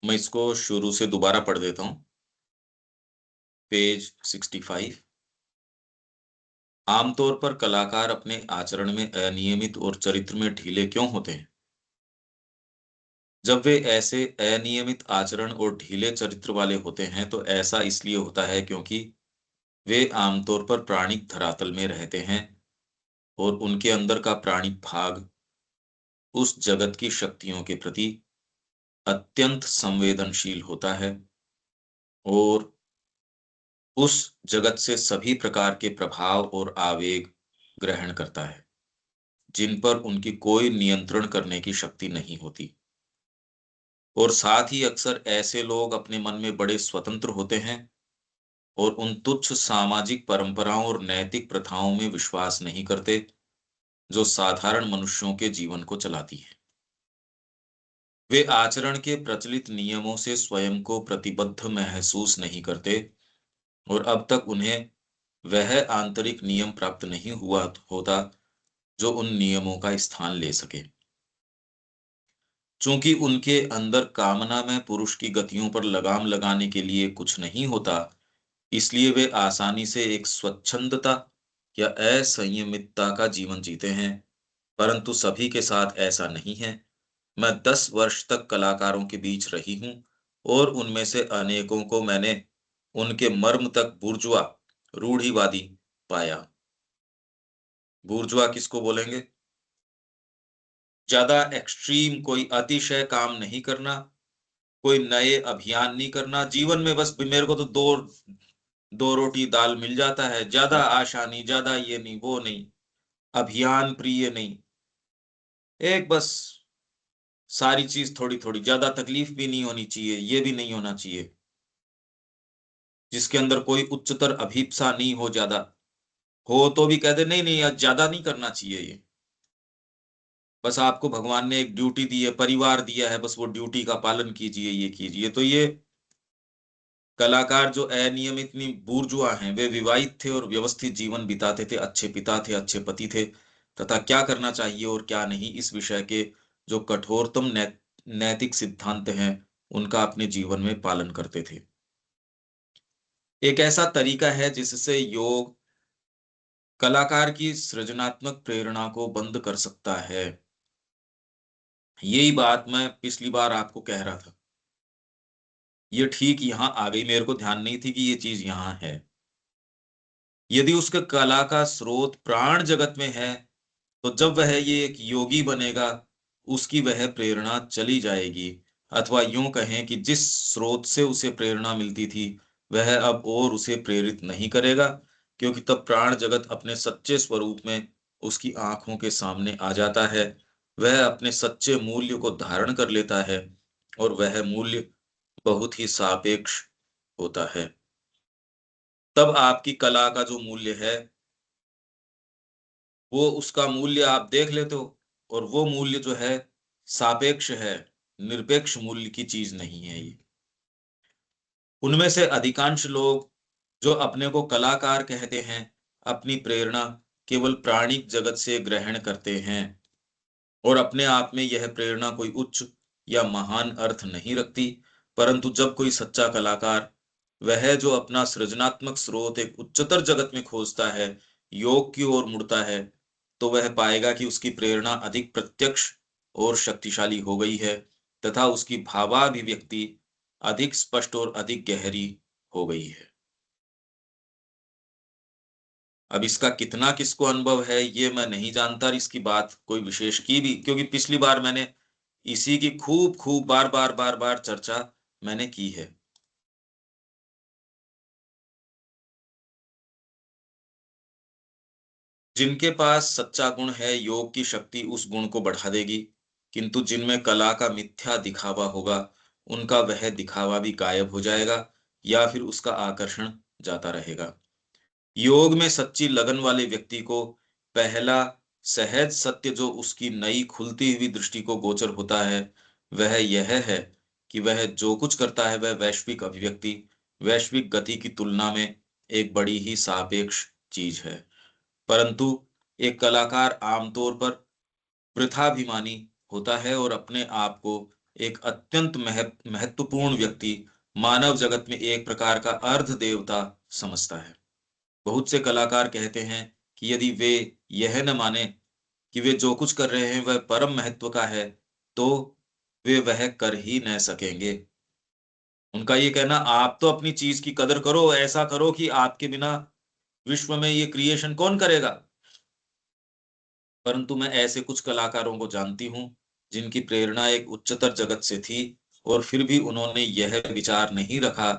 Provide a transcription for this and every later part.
मैं इसको शुरू से दोबारा पढ़ देता हूँ। पेज 65। आमतौर पर कलाकार अपने आचरण में अनियमित और चरित्र में ढीले क्यों होते हैं? जब वे ऐसे अनियमित आचरण और ढीले चरित्र वाले होते हैं तो ऐसा इसलिए होता है क्योंकि वे आमतौर पर प्राणिक धरातल में रहते हैं और उनके अंदर का प्राणिक भाग उस जगत की शक्तियों के प्रति अत्यंत संवेदनशील होता है और उस जगत से सभी प्रकार के प्रभाव और आवेग ग्रहण करता है जिन पर उनकी कोई नियंत्रण करने की शक्ति नहीं होती। और साथ ही अक्सर ऐसे लोग अपने मन में बड़े स्वतंत्र होते हैं और उन तुच्छ सामाजिक परंपराओं और नैतिक प्रथाओं में विश्वास नहीं करते जो साधारण मनुष्यों के जीवन को चलाती है। वे आचरण के प्रचलित नियमों से स्वयं को प्रतिबद्ध महसूस नहीं करते और अब तक उन्हें वह आंतरिक नियम प्राप्त नहीं हुआ होता जो उन नियमों का स्थान ले सके। चूंकि उनके अंदर कामना में पुरुष की गतियों पर लगाम लगाने के लिए कुछ नहीं होता, इसलिए वे आसानी से एक स्वच्छंदता या असंयमितता का जीवन जीते हैं। परंतु सभी के साथ ऐसा नहीं है। मैं 10 वर्ष तक कलाकारों के बीच रही हूं और उनमें से अनेकों को मैंने उनके मर्म तक बुर्जुआ रूढ़िवादी पाया। बुर्जुआ किसको बोलेंगे? ज्यादा एक्सट्रीम कोई अतिशय काम नहीं करना, कोई नए अभियान नहीं करना, जीवन में बस मेरे को तो दो दो रोटी दाल मिल जाता है, ज्यादा आशा नहीं, ज्यादा ये नहीं वो नहीं, अभियान प्रिय नहीं, एक बस सारी चीज थोड़ी थोड़ी, ज्यादा तकलीफ भी नहीं होनी चाहिए, ये भी नहीं होना चाहिए, जिसके अंदर कोई उच्चतर अभीप्सा नहीं हो, ज्यादा हो तो भी कह दे नहीं नहीं आज ज्यादा नहीं करना चाहिए ये, बस आपको भगवान ने एक ड्यूटी दी है, परिवार दिया है, बस वो ड्यूटी का पालन कीजिए, ये कीजिए। तो ये कलाकार जो अनियमित बूर्जुआ हैं, वे विवाहित थे और व्यवस्थित जीवन बिताते थे, अच्छे पिता थे, अच्छे पति थे, तथा क्या करना चाहिए और क्या नहीं इस विषय के जो कठोरतम नैतिक सिद्धांत हैं उनका अपने जीवन में पालन करते थे। एक ऐसा तरीका है जिससे योग कलाकार की सृजनात्मक प्रेरणा को बंद कर सकता है। यही बात मैं पिछली बार आपको कह रहा था, ये ठीक यहां आ गई, मेरे को ध्यान नहीं थी कि ये चीज यहां है। यदि उसके कला का स्रोत प्राण जगत में है तो जब वह ये एक योगी बनेगा उसकी वह प्रेरणा चली जाएगी, अथवा यूं कहें कि जिस स्रोत से उसे प्रेरणा मिलती थी वह अब और उसे प्रेरित नहीं करेगा, क्योंकि तब प्राण जगत अपने सच्चे स्वरूप में उसकी आंखों के सामने आ जाता है। वह अपने सच्चे मूल्य को धारण कर लेता है और वह मूल्य बहुत ही सापेक्ष होता है। तब आपकी कला का जो मूल्य है वो उसका मूल्य आप देख लेते हो, और वो मूल्य जो है सापेक्ष है, निरपेक्ष मूल्य की चीज नहीं है ये। उनमें से अधिकांश लोग जो अपने को कलाकार कहते हैं अपनी प्रेरणा केवल प्राणिक जगत से ग्रहण करते हैं और अपने आप में यह प्रेरणा कोई उच्च या महान अर्थ नहीं रखती। परंतु जब कोई सच्चा कलाकार वह जो अपना सृजनात्मक स्रोत एक उच्चतर जगत में खोजता है, योग की ओर मुड़ता है, तो वह पाएगा कि उसकी प्रेरणा अधिक प्रत्यक्ष और शक्तिशाली हो गई है तथा उसकी भावाभिव्यक्ति अधिक स्पष्ट और अधिक गहरी हो गई है। अब इसका कितना किसको अनुभव है ये मैं नहीं जानता, और इसकी बात कोई विशेष की भी, क्योंकि पिछली बार मैंने इसी की खूब खूब बार बार चर्चा मैंने की है। जिनके पास सच्चा गुण है योग की शक्ति उस गुण को बढ़ा देगी, किंतु जिनमें कला का मिथ्या दिखावा होगा उनका वह दिखावा भी गायब हो जाएगा या फिर उसका आकर्षण जाता रहेगा। योग में सच्ची लगन वाले व्यक्ति को पहला सहज सत्य जो उसकी नई खुलती हुई दृष्टि को गोचर होता है वह यह है कि वह जो कुछ करता है वह वैश्विक अभिव्यक्ति, वैश्विक गति की तुलना में एक बड़ी ही सापेक्ष चीज है। परंतु एक कलाकार आमतौर पर वृथाभिमानी होता है और अपने आप को एक अत्यंत महत्वपूर्ण व्यक्ति मानव जगत में एक प्रकार का अर्ध देवता समझता है। बहुत से कलाकार कहते हैं कि यदि वे यह न माने कि वे जो कुछ कर रहे हैं वह परम महत्व का है, तो वे वह कर ही न सकेंगे। उनका ये कहना, आप तो अपनी चीज की कदर करो, ऐसा करो कि आपके बिना विश्व में ये क्रिएशन कौन करेगा। परंतु मैं ऐसे कुछ कलाकारों को जानती हूँ जिनकी प्रेरणा एक उच्चतर जगत से थी, और फिर भी उन्होंने यह विचार नहीं रखा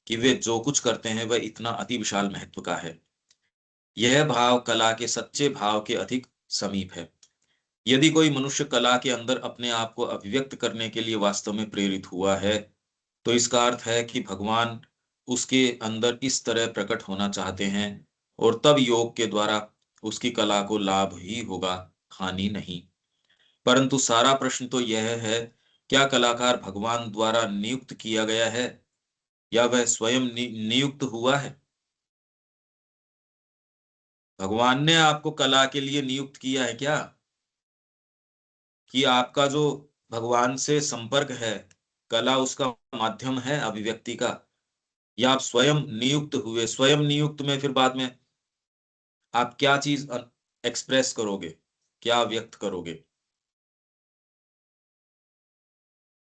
कि वे जो कुछ करते हैं वह इतना अति विशाल महत्व का है। यह भाव कला के सच्चे भाव के अधिक समीप है। यदि कोई मनुष्य कला के अंदर अपने आप को अभिव्यक्त करने के लिए वास्तव में प्रेरित हुआ है, तो इसका अर्थ है कि भगवान उसके अंदर इस तरह प्रकट होना चाहते हैं, और तब योग के द्वारा उसकी कला को लाभ ही होगा, हानि नहीं। परंतु सारा प्रश्न तो यह है, क्या कलाकार भगवान द्वारा नियुक्त किया गया है या वह स्वयं नियुक्त हुआ है? भगवान ने आपको कला के लिए नियुक्त किया है क्या? कि आपका जो भगवान से संपर्क है, कला उसका माध्यम है अभिव्यक्ति का, या आप स्वयं नियुक्त हुए? स्वयं नियुक्त में फिर बाद में आप क्या चीज एक्सप्रेस करोगे, क्या व्यक्त करोगे?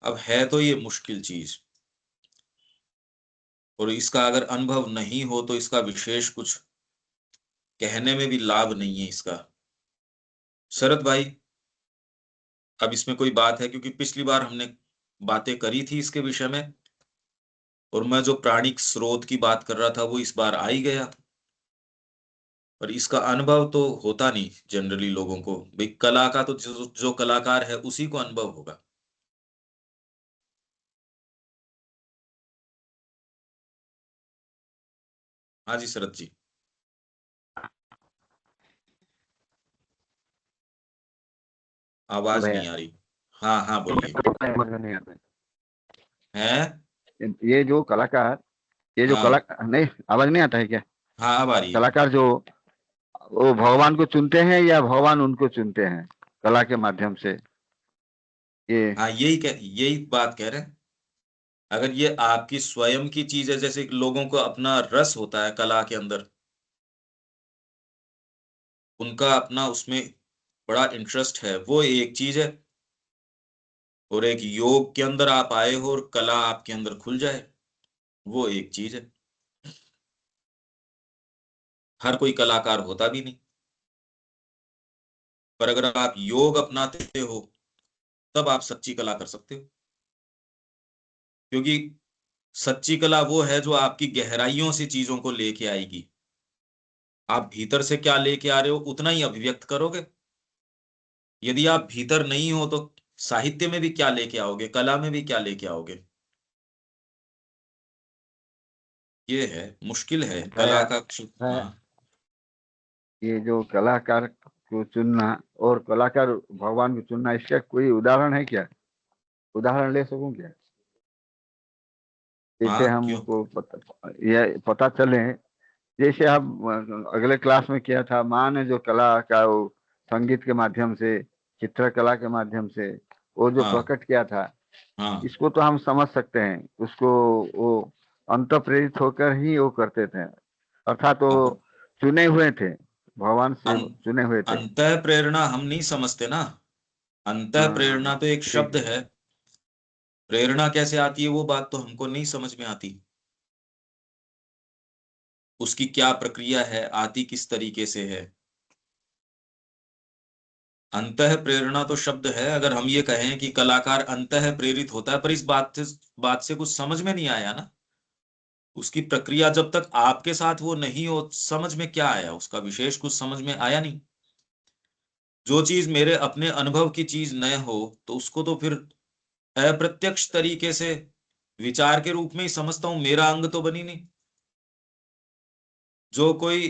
अब है तो ये मुश्किल चीज, और इसका अगर अनुभव नहीं हो तो इसका विशेष कुछ कहने में भी लाभ नहीं है इसका। शरद भाई, अब इसमें कोई बात है? क्योंकि पिछली बार हमने बातें करी थी इसके विषय में, और मैं जो प्राणिक स्रोत की बात कर रहा था वो इस बार आ ही गया, पर इसका अनुभव तो होता नहीं जनरली लोगों को। भाई कला का तो जो कलाकार है उसी को अनुभव होगा। हाँ जी शरद जी, आवाज भैया नहीं आ रही। हाँ हाँ बोलिए। समझ में नहीं आता है। है। ये जो कलाकार, ये जो कला हाँ नहीं, आवाज नहीं आता है क्या? हाँ अब आ रही है। कलाकार जो, वो भगवान को चुनते हैं या भगवान उनको चुनते हैं कला के माध्यम से? ये हाँ यही बात कह रहे हैं। अगर ये आपकी स्वयं की चीज है, जैसे कि लोगों को अपना रस होता है कला के अंदर, उनका अपना उसमें बड़ा इंटरेस्ट है, वो एक चीज है। और एक योग के अंदर आप आए हो और कला आपके अंदर खुल जाए, वो एक चीज है। हर कोई कलाकार होता भी नहीं, पर अगर आप योग अपनाते हो तब आप सच्ची कला कर सकते हो। क्योंकि सच्ची कला वो है जो आपकी गहराइयों से चीजों को लेके आएगी। आप भीतर से क्या लेके आ रहे हो उतना ही अभिव्यक्त करोगे। यदि आप भीतर नहीं हो तो साहित्य में भी क्या लेके आओगे, कला में भी क्या लेके आओगे? ये है, मुश्किल है कला भैया, का। हाँ ये जो कलाकार को चुनना और कलाकार भगवान को चुनना, इसका कोई उदाहरण है क्या? उदाहरण ले सकूं क्या? जैसे हाँ क्यों। हमको ये पता चले, जैसे आप अगले क्लास में किया था, माँ ने जो कला का वो संगीत के माध्यम से, चित्रकला के माध्यम से वो जो हाँ प्रकट किया था, हाँ इसको तो हम समझ सकते हैं उसको। वो अंत प्रेरित होकर ही वो करते थे, अर्थात वो अब चुने हुए थे, भगवान से अं, चुने हुए थे। अंतः प्रेरणा हम नहीं समझते ना। अंतः प्रेरणा हाँ, तो एक ठीक शब्द है। है। प्रेरणा कैसे आती है वो बात तो हमको नहीं समझ में आती। उसकी क्या प्रक्रिया है, आती किस तरीके से है। अंतः प्रेरणा तो शब्द है। अगर हम ये कहें कि कलाकार अंतः प्रेरित होता है, पर इस बात से कुछ समझ में नहीं आया ना। उसकी प्रक्रिया जब तक आपके साथ वो नहीं हो, समझ में क्या आया, उसका विशेष कुछ समझ में आया नहीं। जो चीज मेरे अपने अनुभव की चीज न हो तो उसको तो फिर अप्रत्यक्ष तरीके से विचार के रूप में ही समझता हूं, मेरा अंग तो बनी नहीं। जो कोई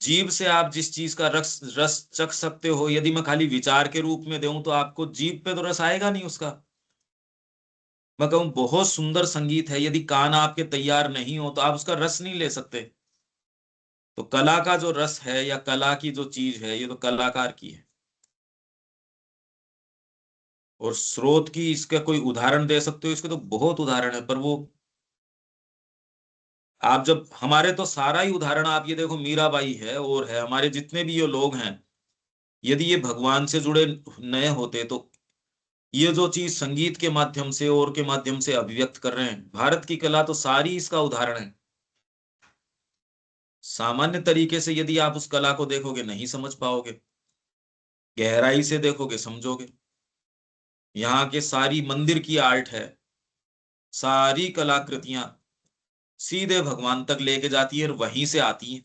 जीभ से आप जिस चीज का रस रस चख सकते हो, यदि मैं खाली विचार के रूप में दूं तो आपको जीभ पे तो रस आएगा नहीं उसका। मैं कहूं बहुत सुंदर संगीत है, यदि कान आपके तैयार नहीं हो तो आप उसका रस नहीं ले सकते। तो कला का जो रस है या कला की जो चीज है, ये तो कलाकार की है। और स्रोत की इसका कोई उदाहरण दे सकते हो? इसके तो बहुत उदाहरण है, पर वो आप जब हमारे तो सारा ही उदाहरण आप ये देखो, मीराबाई है और है, हमारे जितने भी ये लोग हैं, यदि ये भगवान से जुड़े नए होते तो ये जो चीज संगीत के माध्यम से और के माध्यम से अभिव्यक्त कर रहे हैं, भारत की कला तो सारी इसका उदाहरण है। सामान्य तरीके से यदि आप उस कला को देखोगे नहीं समझ पाओगे, गहराई से देखोगे समझोगे। यहाँ के सारी मंदिर की आर्ट है, सारी कलाकृतियां सीधे भगवान तक लेके जाती है और वहीं से आती हैं।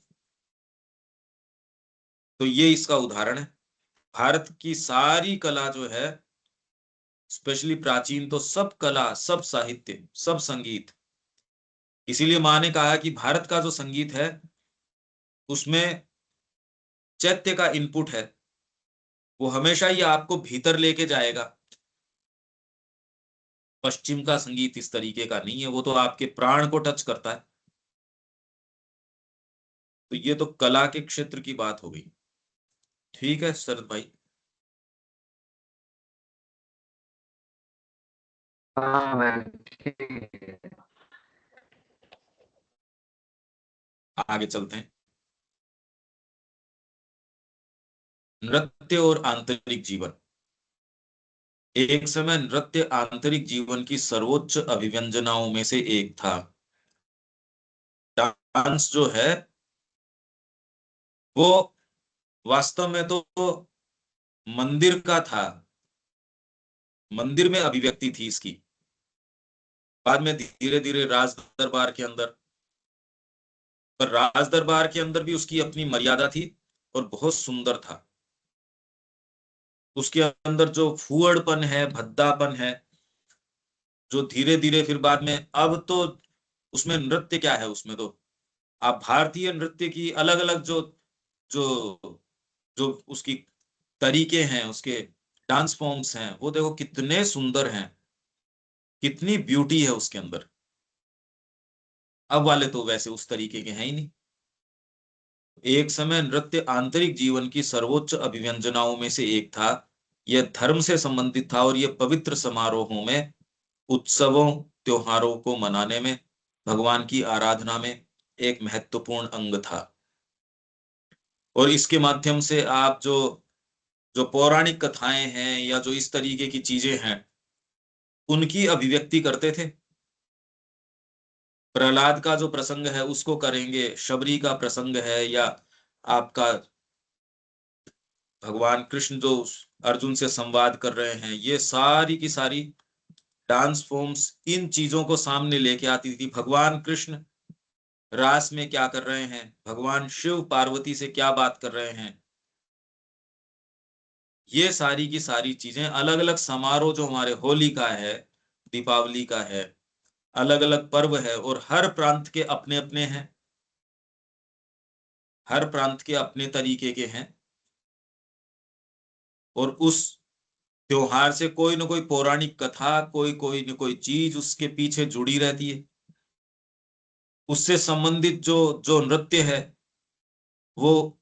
तो ये इसका उदाहरण है। भारत की सारी कला जो है, स्पेशली प्राचीन, तो सब कला, सब साहित्य, सब संगीत, इसीलिए माँ ने कहा कि भारत का जो संगीत है उसमें चैत्य का इनपुट है, वो हमेशा ही आपको भीतर लेके जाएगा। पश्चिम का संगीत इस तरीके का नहीं है, वो तो आपके प्राण को टच करता है। तो ये तो कला के क्षेत्र की बात हो गई। ठीक है शरद भाई, हाँ मैम, ठीक है। आगे चलते हैं। नृत्य और आंतरिक जीवन। एक समय नृत्य आंतरिक जीवन की सर्वोच्च अभिव्यंजनाओं में से एक था। डांस जो है वो वास्तव में तो मंदिर का था, मंदिर में अभिव्यक्ति थी इसकी। बाद में धीरे धीरे राज दरबार के अंदर, पर राज दरबार के अंदर भी उसकी अपनी मर्यादा थी और बहुत सुंदर था। उसके अंदर जो फूहड़पन है, भद्दापन है, जो धीरे धीरे फिर बाद में, अब तो उसमें नृत्य क्या है, उसमें तो आप भारतीय नृत्य की अलग अलग जो जो जो उसकी तरीके हैं, उसके डांस फॉर्म्स हैं, वो देखो कितने सुंदर हैं, कितनी ब्यूटी है उसके अंदर। अब वाले तो वैसे उस तरीके के हैं ही नहीं। एक समय नृत्य आंतरिक जीवन की सर्वोच्च अभिव्यंजनाओं में से एक था। यह धर्म से संबंधित था और यह पवित्र समारोहों में, उत्सवों, त्योहारों को मनाने में, भगवान की आराधना में एक महत्वपूर्ण अंग था। और इसके माध्यम से आप जो जो पौराणिक कथाएं हैं या जो इस तरीके की चीजें हैं, उनकी अभिव्यक्ति करते थे। प्रहलाद का जो प्रसंग है उसको करेंगे, शबरी का प्रसंग है, या आपका भगवान कृष्ण जो अर्जुन से संवाद कर रहे हैं, ये सारी की सारी डांस फॉर्म्स इन चीजों को सामने लेके आती थी। भगवान कृष्ण रास में क्या कर रहे हैं, भगवान शिव पार्वती से क्या बात कर रहे हैं, ये सारी की सारी चीजें, अलग अलग समारोह जो हमारे होली का है, दीपावली का है, अलग अलग पर्व है, और हर प्रांत के अपने अपने हैं, हर प्रांत के अपने तरीके के हैं। और उस त्योहार से कोई ना कोई पौराणिक कथा, कोई कोई न कोई चीज उसके पीछे जुड़ी रहती है। उससे संबंधित जो जो नृत्य है, वो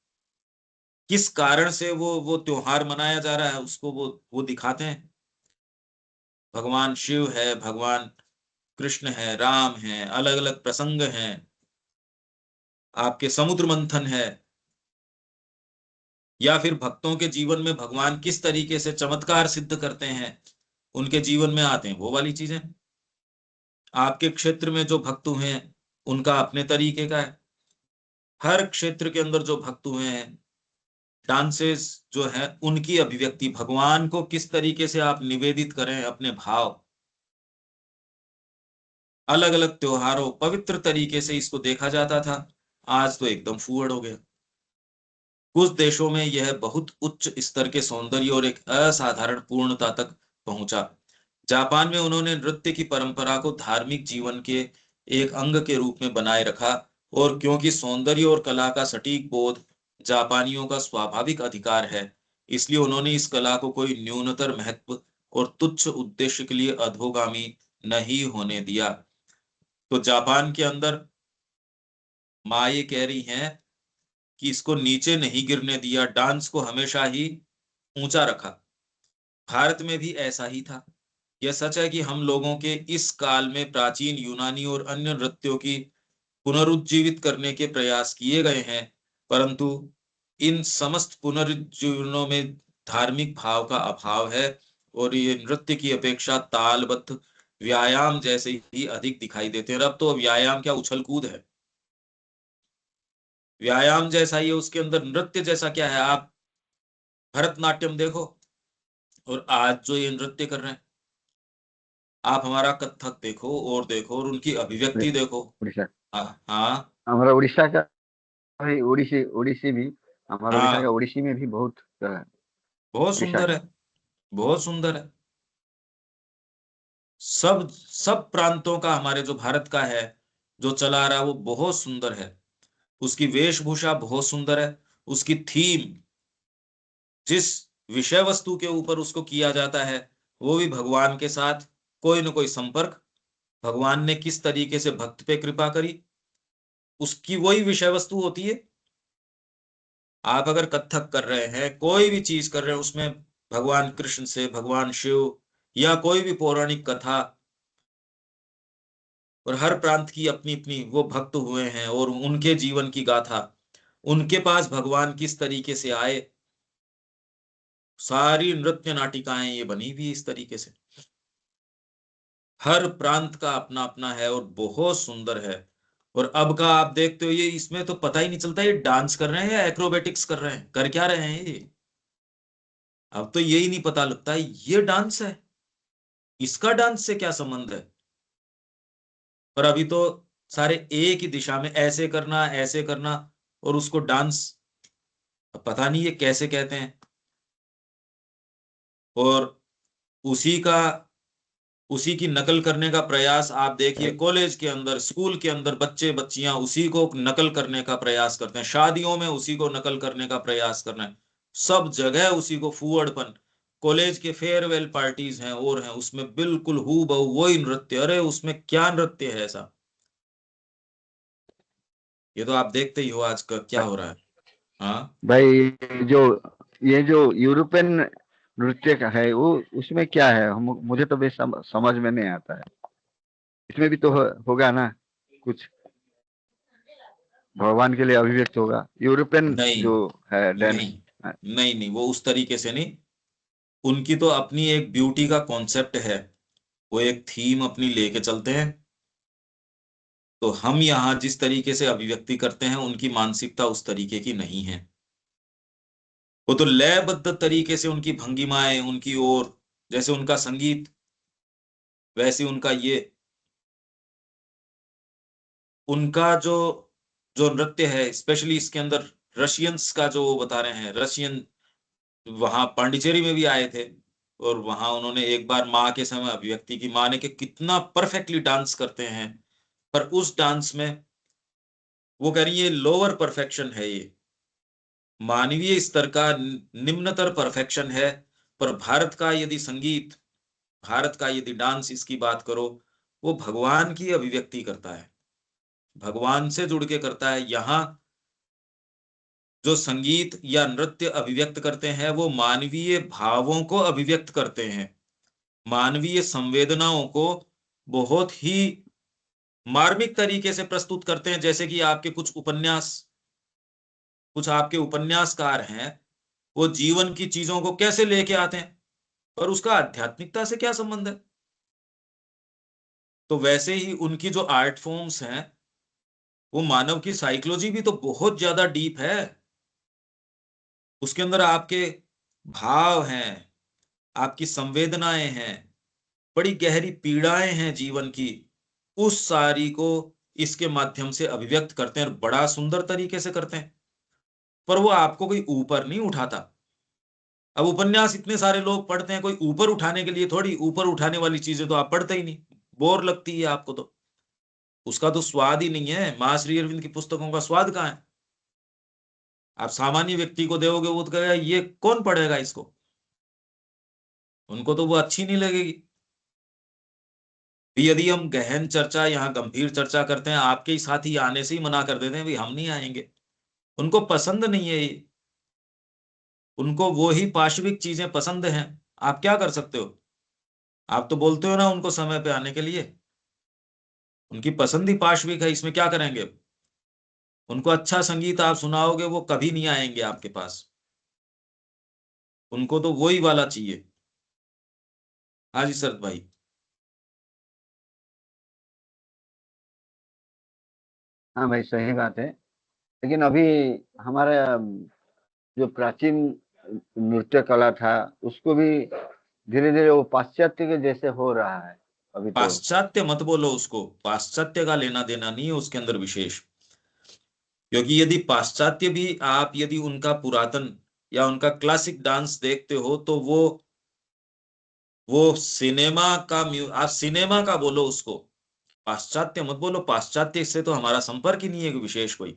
किस कारण से वो त्योहार मनाया जा रहा है, उसको वो दिखाते हैं। भगवान शिव है, भगवान कृष्ण है, राम है, अलग अलग प्रसंग हैं, आपके समुद्र मंथन है, या फिर भक्तों के जीवन में भगवान किस तरीके से चमत्कार सिद्ध करते हैं, उनके जीवन में आते हैं, वो वाली चीजें। आपके क्षेत्र में जो भक्त हुए हैं उनका अपने तरीके का है। हर क्षेत्र के अंदर जो भक्त हुए हैं, डांसेस जो है, उनकी अभिव्यक्ति, भगवान को किस तरीके से आप निवेदित करें अपने भाव, अलग अलग त्योहारों, पवित्र तरीके से इसको देखा जाता था। आज तो एकदम फूहड़ हो गया। कुछ देशों में यह बहुत उच्च स्तर के सौंदर्य और एक असाधारण पूर्णता तक पहुंचा। जापान में उन्होंने नृत्य की परंपरा को धार्मिक जीवन के एक अंग के रूप में बनाए रखा, और क्योंकि सौंदर्य और कला का सटीक बोध जापानियों का स्वाभाविक अधिकार है, इसलिए उन्होंने इस कला को कोई न्यूनतर महत्व और तुच्छ उद्देश्य के लिए अधोगामी नहीं होने दिया। तो जापान के अंदर माँ ये कह रही हैं कि इसको नीचे नहीं गिरने दिया, डांस को हमेशा ही ऊंचा रखा। भारत में भी ऐसा ही था। यह सच है कि हम लोगों के इस काल में प्राचीन यूनानी और अन्य नृत्यों की पुनरुज्जीवित करने के प्रयास किए गए हैं, परंतु इन समस्त पुनरुज्जीवनों में धार्मिक भाव का अभाव है और ये नृत्य की अपेक्षा तालबद्ध व्यायाम जैसे ही अधिक दिखाई देते हैं। अब तो व्यायाम क्या, उछल कूद है, व्यायाम जैसा ही है उसके अंदर। नृत्य जैसा क्या है? आप भरतनाट्यम देखो और आज जो ये नृत्य कर रहे हैं, आप हमारा कथक देखो और देखो और उनकी अभिव्यक्ति देखो। उड़ीसा, हाँ हमारा उड़ीसा का भाई, उड़ीसी उड़ीसी भी, हमारा उड़ीसा का हाँ, उड़ीसी में भी बहुत बहुत उड़ीसा सुंदर का। है, बहुत सुंदर है। सब सब प्रांतों का, हमारे जो भारत का है जो चला आ रहा है, वो बहुत सुंदर है। उसकी वेशभूषा बहुत सुंदर है, उसकी थीम, जिस विषय वस्तु के ऊपर उसको किया जाता है, वो भी भगवान के साथ कोई न कोई संपर्क, भगवान ने किस तरीके से भक्त पे कृपा करी, उसकी वही विषय वस्तु होती है। आप अगर कथक कर रहे हैं, कोई भी चीज कर रहे हैं, उसमें भगवान कृष्ण से, भगवान शिव या कोई भी पौराणिक कथा, और हर प्रांत की अपनी अपनी वो भक्त हुए हैं और उनके जीवन की गाथा, उनके पास भगवान किस तरीके से आए, सारी नृत्य नाटिकाएं ये बनी हुई इस तरीके से। हर प्रांत का अपना अपना है और बहुत सुंदर है। और अब का आप देखते हो, ये इसमें तो पता ही नहीं चलता ये डांस कर रहे हैं या एक्रोबेटिक्स कर रहे हैं, कर क्या रहे हैं ये। अब तो यही नहीं पता लगता है ये डांस है, इसका डांस से क्या संबंध है। पर अभी तो सारे एक ही दिशा में, ऐसे करना ऐसे करना, और उसको डांस, पता नहीं ये कैसे कहते हैं। और उसी का, उसी की नकल करने का प्रयास आप देखिए, कॉलेज के अंदर, स्कूल के अंदर बच्चे बच्चियां उसी को नकल करने का प्रयास करते हैं, शादियों में उसी को नकल करने का प्रयास करना है, सब जगह उसी को फूहड़पन। कॉलेज के फेयरवेल पार्टीज हैं और हैं, उसमें बिल्कुल हू बहू वही नृत्य। अरे उसमें क्या नृत्य है ऐसा? ये तो आप देखते ही हो आज का क्या हो रहा है। हाँ भाई, जो ये जो यूरोपियन नृत्य का है, वो उसमें क्या है, हम मुझे तो भी समझ में नहीं आता है। इसमें भी तो होगा ना कुछ, भगवान के लिए अभिव्यक्त होगा यूरोपियन नहीं जो है डांस। नहीं नहीं नहीं, वो उस तरीके से नहीं। उनकी तो अपनी एक ब्यूटी का कॉन्सेप्ट है, वो एक थीम अपनी लेके चलते हैं। तो हम यहाँ जिस तरीके से अभिव्यक्ति करते हैं, उनकी मानसिकता उस तरीके की नहीं है। वो तो लयबद्ध तरीके से उनकी भंगिमाएं, उनकी ओर, जैसे उनका संगीत वैसे उनका ये, उनका जो जो नृत्य है, स्पेशली इसके अंदर रशियंस का जो वो बता रहे हैं, रशियन वहां पांडिचेरी में भी आए थे, और वहां उन्होंने एक बार माँ के समय अभिव्यक्ति की, माँ ने कि कितना परफेक्टली डांस करते हैं। पर उस डांस में वो कह रही है लोअर परफेक्शन है ये, मानवीय स्तर का निम्नतर परफेक्शन है। पर भारत का यदि संगीत, भारत का यदि डांस, इसकी बात करो, वो भगवान की अभिव्यक्ति करता है, भगवान से जुड़ के करता है। यहाँ जो संगीत या नृत्य अभिव्यक्त करते हैं, वो मानवीय भावों को अभिव्यक्त करते हैं, मानवीय संवेदनाओं को बहुत ही मार्मिक तरीके से प्रस्तुत करते हैं। जैसे कि आपके कुछ उपन्यास, कुछ आपके उपन्यासकार हैं, वो जीवन की चीजों को कैसे लेके आते हैं, और उसका आध्यात्मिकता से क्या संबंध है। तो वैसे ही उनकी जो आर्ट फॉर्म्स हैं, वो मानव की साइकोलॉजी भी तो बहुत ज्यादा डीप है। उसके अंदर आपके भाव हैं, आपकी संवेदनाएं हैं, बड़ी गहरी पीड़ाएं हैं जीवन की, उस सारी को इसके माध्यम से अभिव्यक्त करते हैं, और बड़ा सुंदर तरीके से करते हैं। पर वो आपको कोई ऊपर नहीं उठाता। अब उपन्यास इतने सारे लोग पढ़ते हैं, कोई ऊपर उठाने के लिए थोड़ी, ऊपर उठाने वाली चीजें तो आप पढ़ते ही नहीं, बोर लगती है आपको तो, उसका तो स्वाद ही नहीं है। मां श्री अरविंद की पुस्तकों का स्वाद कहाँ है? आप सामान्य व्यक्ति को दोगे, वो तो कहेगा ये कौन पढ़ेगा इसको, उनको तो वो अच्छी नहीं लगेगी। यदि हम गहन चर्चा, यहाँ गंभीर चर्चा करते हैं, आपके ही साथी आने से ही मना कर देते हैं, भाई हम नहीं आएंगे, उनको पसंद नहीं है ये, उनको वो ही पाशविक चीजें पसंद हैं। आप क्या कर सकते हो? आप तो बोलते हो ना उनको समय पे आने के लिए, उनकी पसंद ही पाशविक है, इसमें क्या करेंगे? उनको अच्छा संगीत आप सुनाओगे, वो कभी नहीं आएंगे आपके पास, उनको तो वही वाला चाहिए। हाँ जी शरद भाई। हाँ भाई, सही बात है। लेकिन अभी हमारा जो प्राचीन नृत्य कला था, उसको भी धीरे धीरे वो पाश्चात्य के जैसे हो रहा है अभी तो। पाश्चात्य मत बोलो उसको, पाश्चात्य का लेना देना नहीं है उसके अंदर विशेष। क्योंकि यदि पाश्चात्य भी आप यदि उनका पुरातन या उनका क्लासिक डांस देखते हो तो वो सिनेमा का आप सिनेमा का बोलो उसको, पाश्चात्य मत बोलो। पाश्चात्य से तो हमारा संपर्क ही नहीं है विशेष कोई।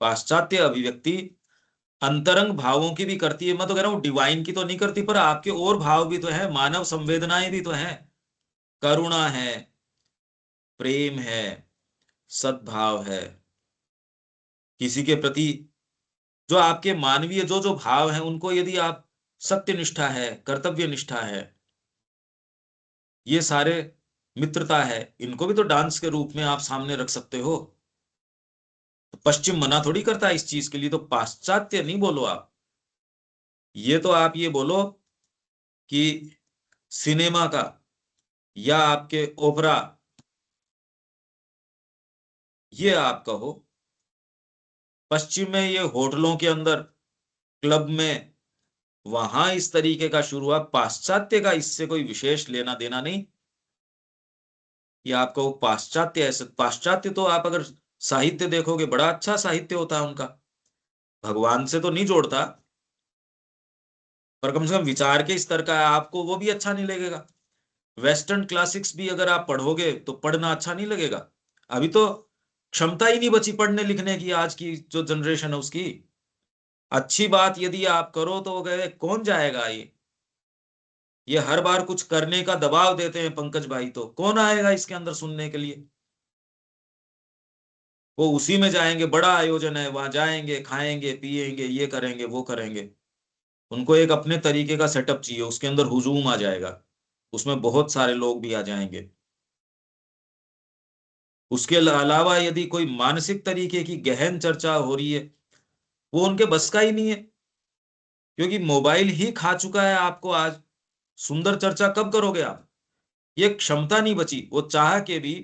पाश्चात्य अभिव्यक्ति अंतरंग भावों की भी करती है, मैं तो कह रहा हूँ डिवाइन की तो नहीं करती, पर आपके और भाव भी तो है, मानव संवेदनाएं भी तो है, करुणा है, प्रेम है, सद्भाव है, किसी के प्रति जो आपके मानवीय जो जो भाव हैं उनको यदि आप, सत्य निष्ठा है, कर्तव्य निष्ठा है, ये सारे, मित्रता है, इनको भी तो डांस के रूप में आप सामने रख सकते हो। तो पश्चिम मना थोड़ी करता है इस चीज के लिए, तो पाश्चात्य नहीं बोलो आप, ये तो आप ये बोलो कि सिनेमा का या आपके ओपरा, ये आप कहो। पश्चिम में ये होटलों के अंदर, क्लब में, वहां इस तरीके का शुरू हुआ, पाश्चात्य का इससे कोई विशेष लेना देना नहीं। ये आपको पाश्चात्य ऐसे, पाश्चात्य तो आप अगर साहित्य देखोगे बड़ा अच्छा साहित्य होता है उनका, भगवान से तो नहीं जोड़ता, पर कम से कम विचार के स्तर का है, आपको वो भी अच्छा नहीं लगेगा। वेस्टर्न क्लासिक्स भी अगर आप पढ़ोगे तो पढ़ना अच्छा नहीं लगेगा। अभी तो क्षमता ही नहीं बची पढ़ने लिखने की, आज की जो जनरेशन है उसकी। अच्छी बात यदि आप करो तो वो कहे कौन जाएगा, ये हर बार कुछ करने का दबाव देते हैं पंकज भाई, तो कौन आएगा इसके अंदर सुनने के लिए? वो उसी में जाएंगे, बड़ा आयोजन है, वहां जाएंगे, खाएंगे पिएंगे, ये करेंगे वो करेंगे। उनको एक अपने तरीके का सेटअप चाहिए, उसके अंदर हुजूम आ जाएगा, उसमें बहुत सारे लोग भी आ जाएंगे। उसके अलावा यदि कोई मानसिक तरीके की गहन चर्चा हो रही है, वो उनके बस का ही नहीं है, क्योंकि मोबाइल ही खा चुका है आपको आज। सुंदर चर्चा कब करोगे आप? ये क्षमता नहीं बची, वो चाह के भी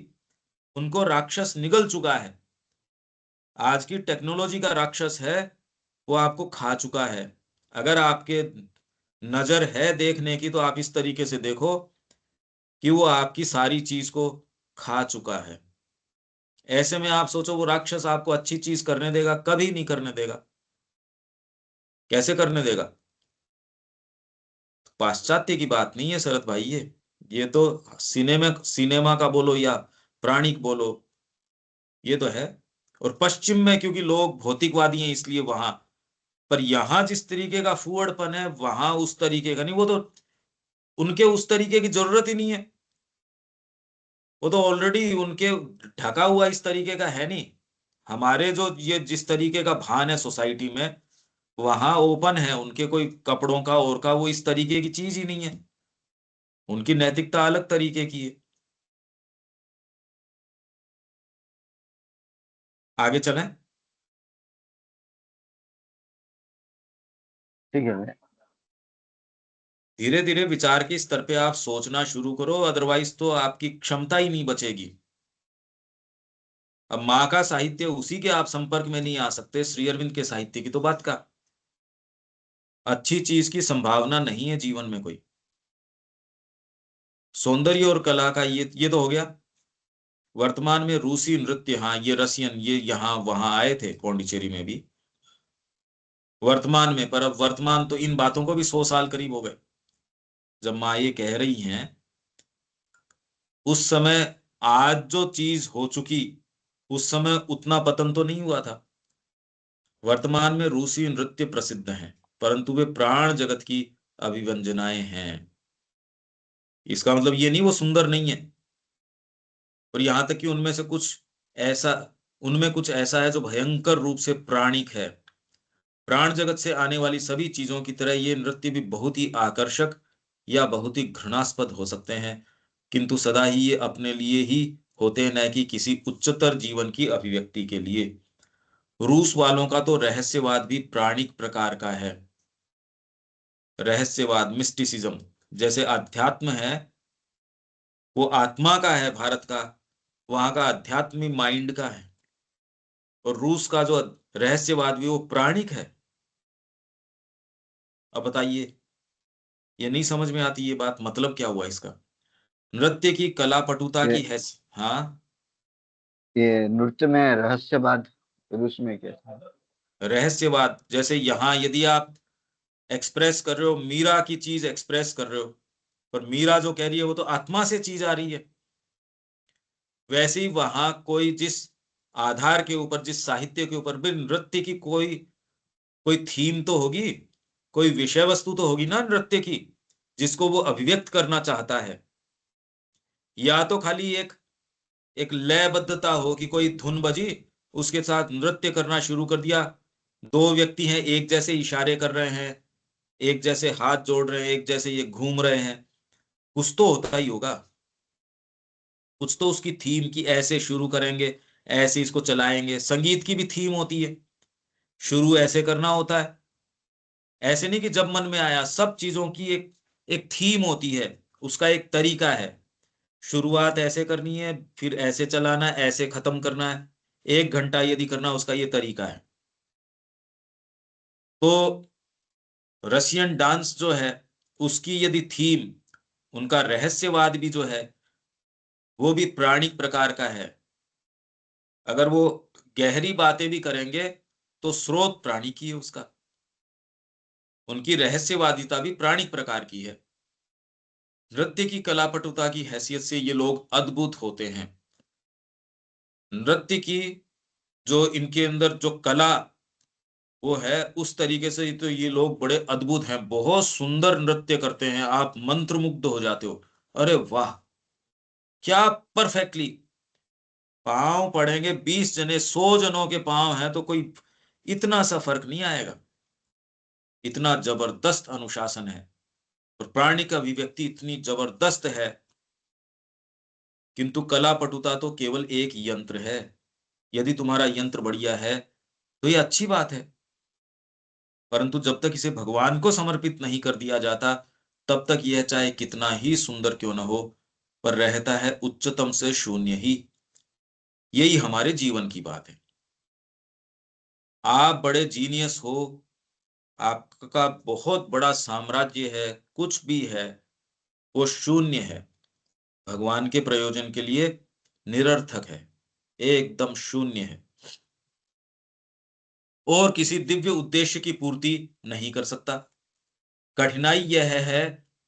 उनको राक्षस निगल चुका है। आज की टेक्नोलॉजी का राक्षस है, वो आपको खा चुका है। अगर आपके नजर है देखने की तो आप इस तरीके से देखो कि वो आपकी सारी चीज को खा चुका है। ऐसे में आप सोचो वो राक्षस आपको अच्छी चीज करने देगा? कभी नहीं करने देगा। कैसे करने देगा? पाश्चात्य की बात नहीं है शरद भाई, ये तो सिनेमा, सिनेमा का बोलो या प्राणिक बोलो, ये तो है। और पश्चिम में क्योंकि लोग भौतिकवादी हैं इसलिए वहां, पर यहां जिस तरीके का फूहड़पन है वहां उस तरीके का नहीं। वो तो उनके उस तरीके की जरूरत ही नहीं है, वो तो ऑलरेडी उनके ढका हुआ इस तरीके का है नहीं। हमारे जो ये जिस तरीके का भान है सोसाइटी में, वहां ओपन है उनके, कोई कपड़ों का और का वो इस तरीके की चीज ही नहीं है। उनकी नैतिकता अलग तरीके की है। आगे चलें। ठीक है भाई। धीरे धीरे विचार के स्तर पे आप सोचना शुरू करो, अदरवाइज तो आपकी क्षमता ही नहीं बचेगी। अब माँ का साहित्य, उसी के आप संपर्क में नहीं आ सकते, श्री अरविंद के साहित्य की तो बात का, अच्छी चीज की संभावना नहीं है जीवन में कोई। सौंदर्य और कला का ये तो हो गया। वर्तमान में रूसी नृत्य, हाँ ये रसियन, ये यहाँ वहां आए थे पौंडीचेरी में भी वर्तमान में, पर अब वर्तमान तो इन बातों को भी 100 साल करीब हो गए। जब माँ ये कह रही हैं उस समय, आज जो चीज हो चुकी उस समय उतना पतन तो नहीं हुआ था। वर्तमान में रूसी नृत्य प्रसिद्ध हैं, परंतु वे प्राण जगत की अभिव्यंजनाएं हैं। इसका मतलब ये नहीं वो सुंदर नहीं है, और यहां तक कि उनमें से कुछ ऐसा, उनमें कुछ ऐसा है जो भयंकर रूप से प्राणिक है, प्राण जगत से आने वाली सभी चीजों की तरह ये नृत्य भी बहुत ही आकर्षक या बहुत ही घृणास्पद हो सकते हैं, किंतु सदा ही ये अपने लिए ही होते हैं, न कि किसी उच्चतर जीवन की अभिव्यक्ति के लिए। रूस वालों का तो रहस्यवाद भी प्राणिक प्रकार का है। रहस्यवाद, मिस्टिसिज्म, जैसे अध्यात्म है वो आत्मा का है भारत का, वहां का अध्यात्मी माइंड का है, और रूस का जो रहस्यवाद भी वो प्राणिक है। अब बताइए, ये नहीं समझ में आती ये बात, मतलब क्या हुआ इसका? नृत्य की कला पटुता ये की है। हाँ, ये नृत्य में रहस्यवाद रूस में कैसा है? रहस्यवाद जैसे यहाँ यदि आप एक्सप्रेस कर रहे हो, मीरा की चीज एक्सप्रेस कर रहे हो, पर मीरा जो कह रही है वो तो आत्मा से चीज आ रही है। वैसे ही वहां कोई जिस आधार के ऊपर, जिस साहित्य के ऊपर भी नृत्य की कोई कोई थीम तो होगी, कोई विषय वस्तु तो होगी ना नृत्य की, जिसको वो अभिव्यक्त करना चाहता है। या तो खाली एक एक लयबद्धता हो कि कोई धुन बजी, उसके साथ नृत्य करना शुरू कर दिया, दो व्यक्ति हैं एक जैसे इशारे कर रहे हैं, एक जैसे हाथ जोड़ रहे हैं, एक जैसे ये घूम रहे हैं, कुछ तो होता ही होगा। कुछ तो उसकी थीम की ऐसे शुरू करेंगे, ऐसे इसको चलाएंगे। संगीत की भी थीम होती है, शुरू ऐसे करना होता है। ऐसे नहीं कि जब मन में आया, सब चीजों की एक एक थीम होती है, उसका एक तरीका है। शुरुआत ऐसे करनी है, फिर ऐसे चलाना है, ऐसे खत्म करना है। 1 घंटा यदि करना, उसका ये तरीका है। तो रशियन डांस जो है, उसकी यदि थीम, उनका रहस्यवाद भी जो है वो भी प्राणिक प्रकार का है। अगर वो गहरी बातें भी करेंगे तो स्रोत प्राणी की है उसका। उनकी रहस्यवादिता भी प्राणिक प्रकार की है। नृत्य की कलापटुता की हैसियत से ये लोग अद्भुत होते हैं। नृत्य की जो इनके अंदर जो कला वो है, उस तरीके से तो ये लोग बड़े अद्भुत हैं, बहुत सुंदर नृत्य करते हैं, आप मंत्रमुग्ध हो जाते हो। अरे वाह, क्या परफेक्टली पांव पड़ेंगे, 20 जने 100 जनों के पांव हैं तो कोई इतना सा फर्क नहीं आएगा। इतना जबरदस्त अनुशासन है, और प्राणी का अभिव्यक्ति इतनी जबरदस्त है। किंतु कला पटुता तो केवल एक यंत्र है। यदि तुम्हारा यंत्र बढ़िया है तो ये अच्छी बात है, परंतु जब तक इसे भगवान को समर्पित नहीं कर दिया जाता, तब तक यह चाहे कितना ही सुंदर क्यों न हो, पर रहता है उच्चतम से शून्य ही। यही हमारे जीवन की बात है। आप बड़े जीनियस हो, आपका बहुत बड़ा साम्राज्य है, कुछ भी है, वो शून्य है, भगवान के प्रयोजन के लिए निरर्थक है, एकदम शून्य है, और किसी दिव्य उद्देश्य की पूर्ति नहीं कर सकता। कठिनाई यह है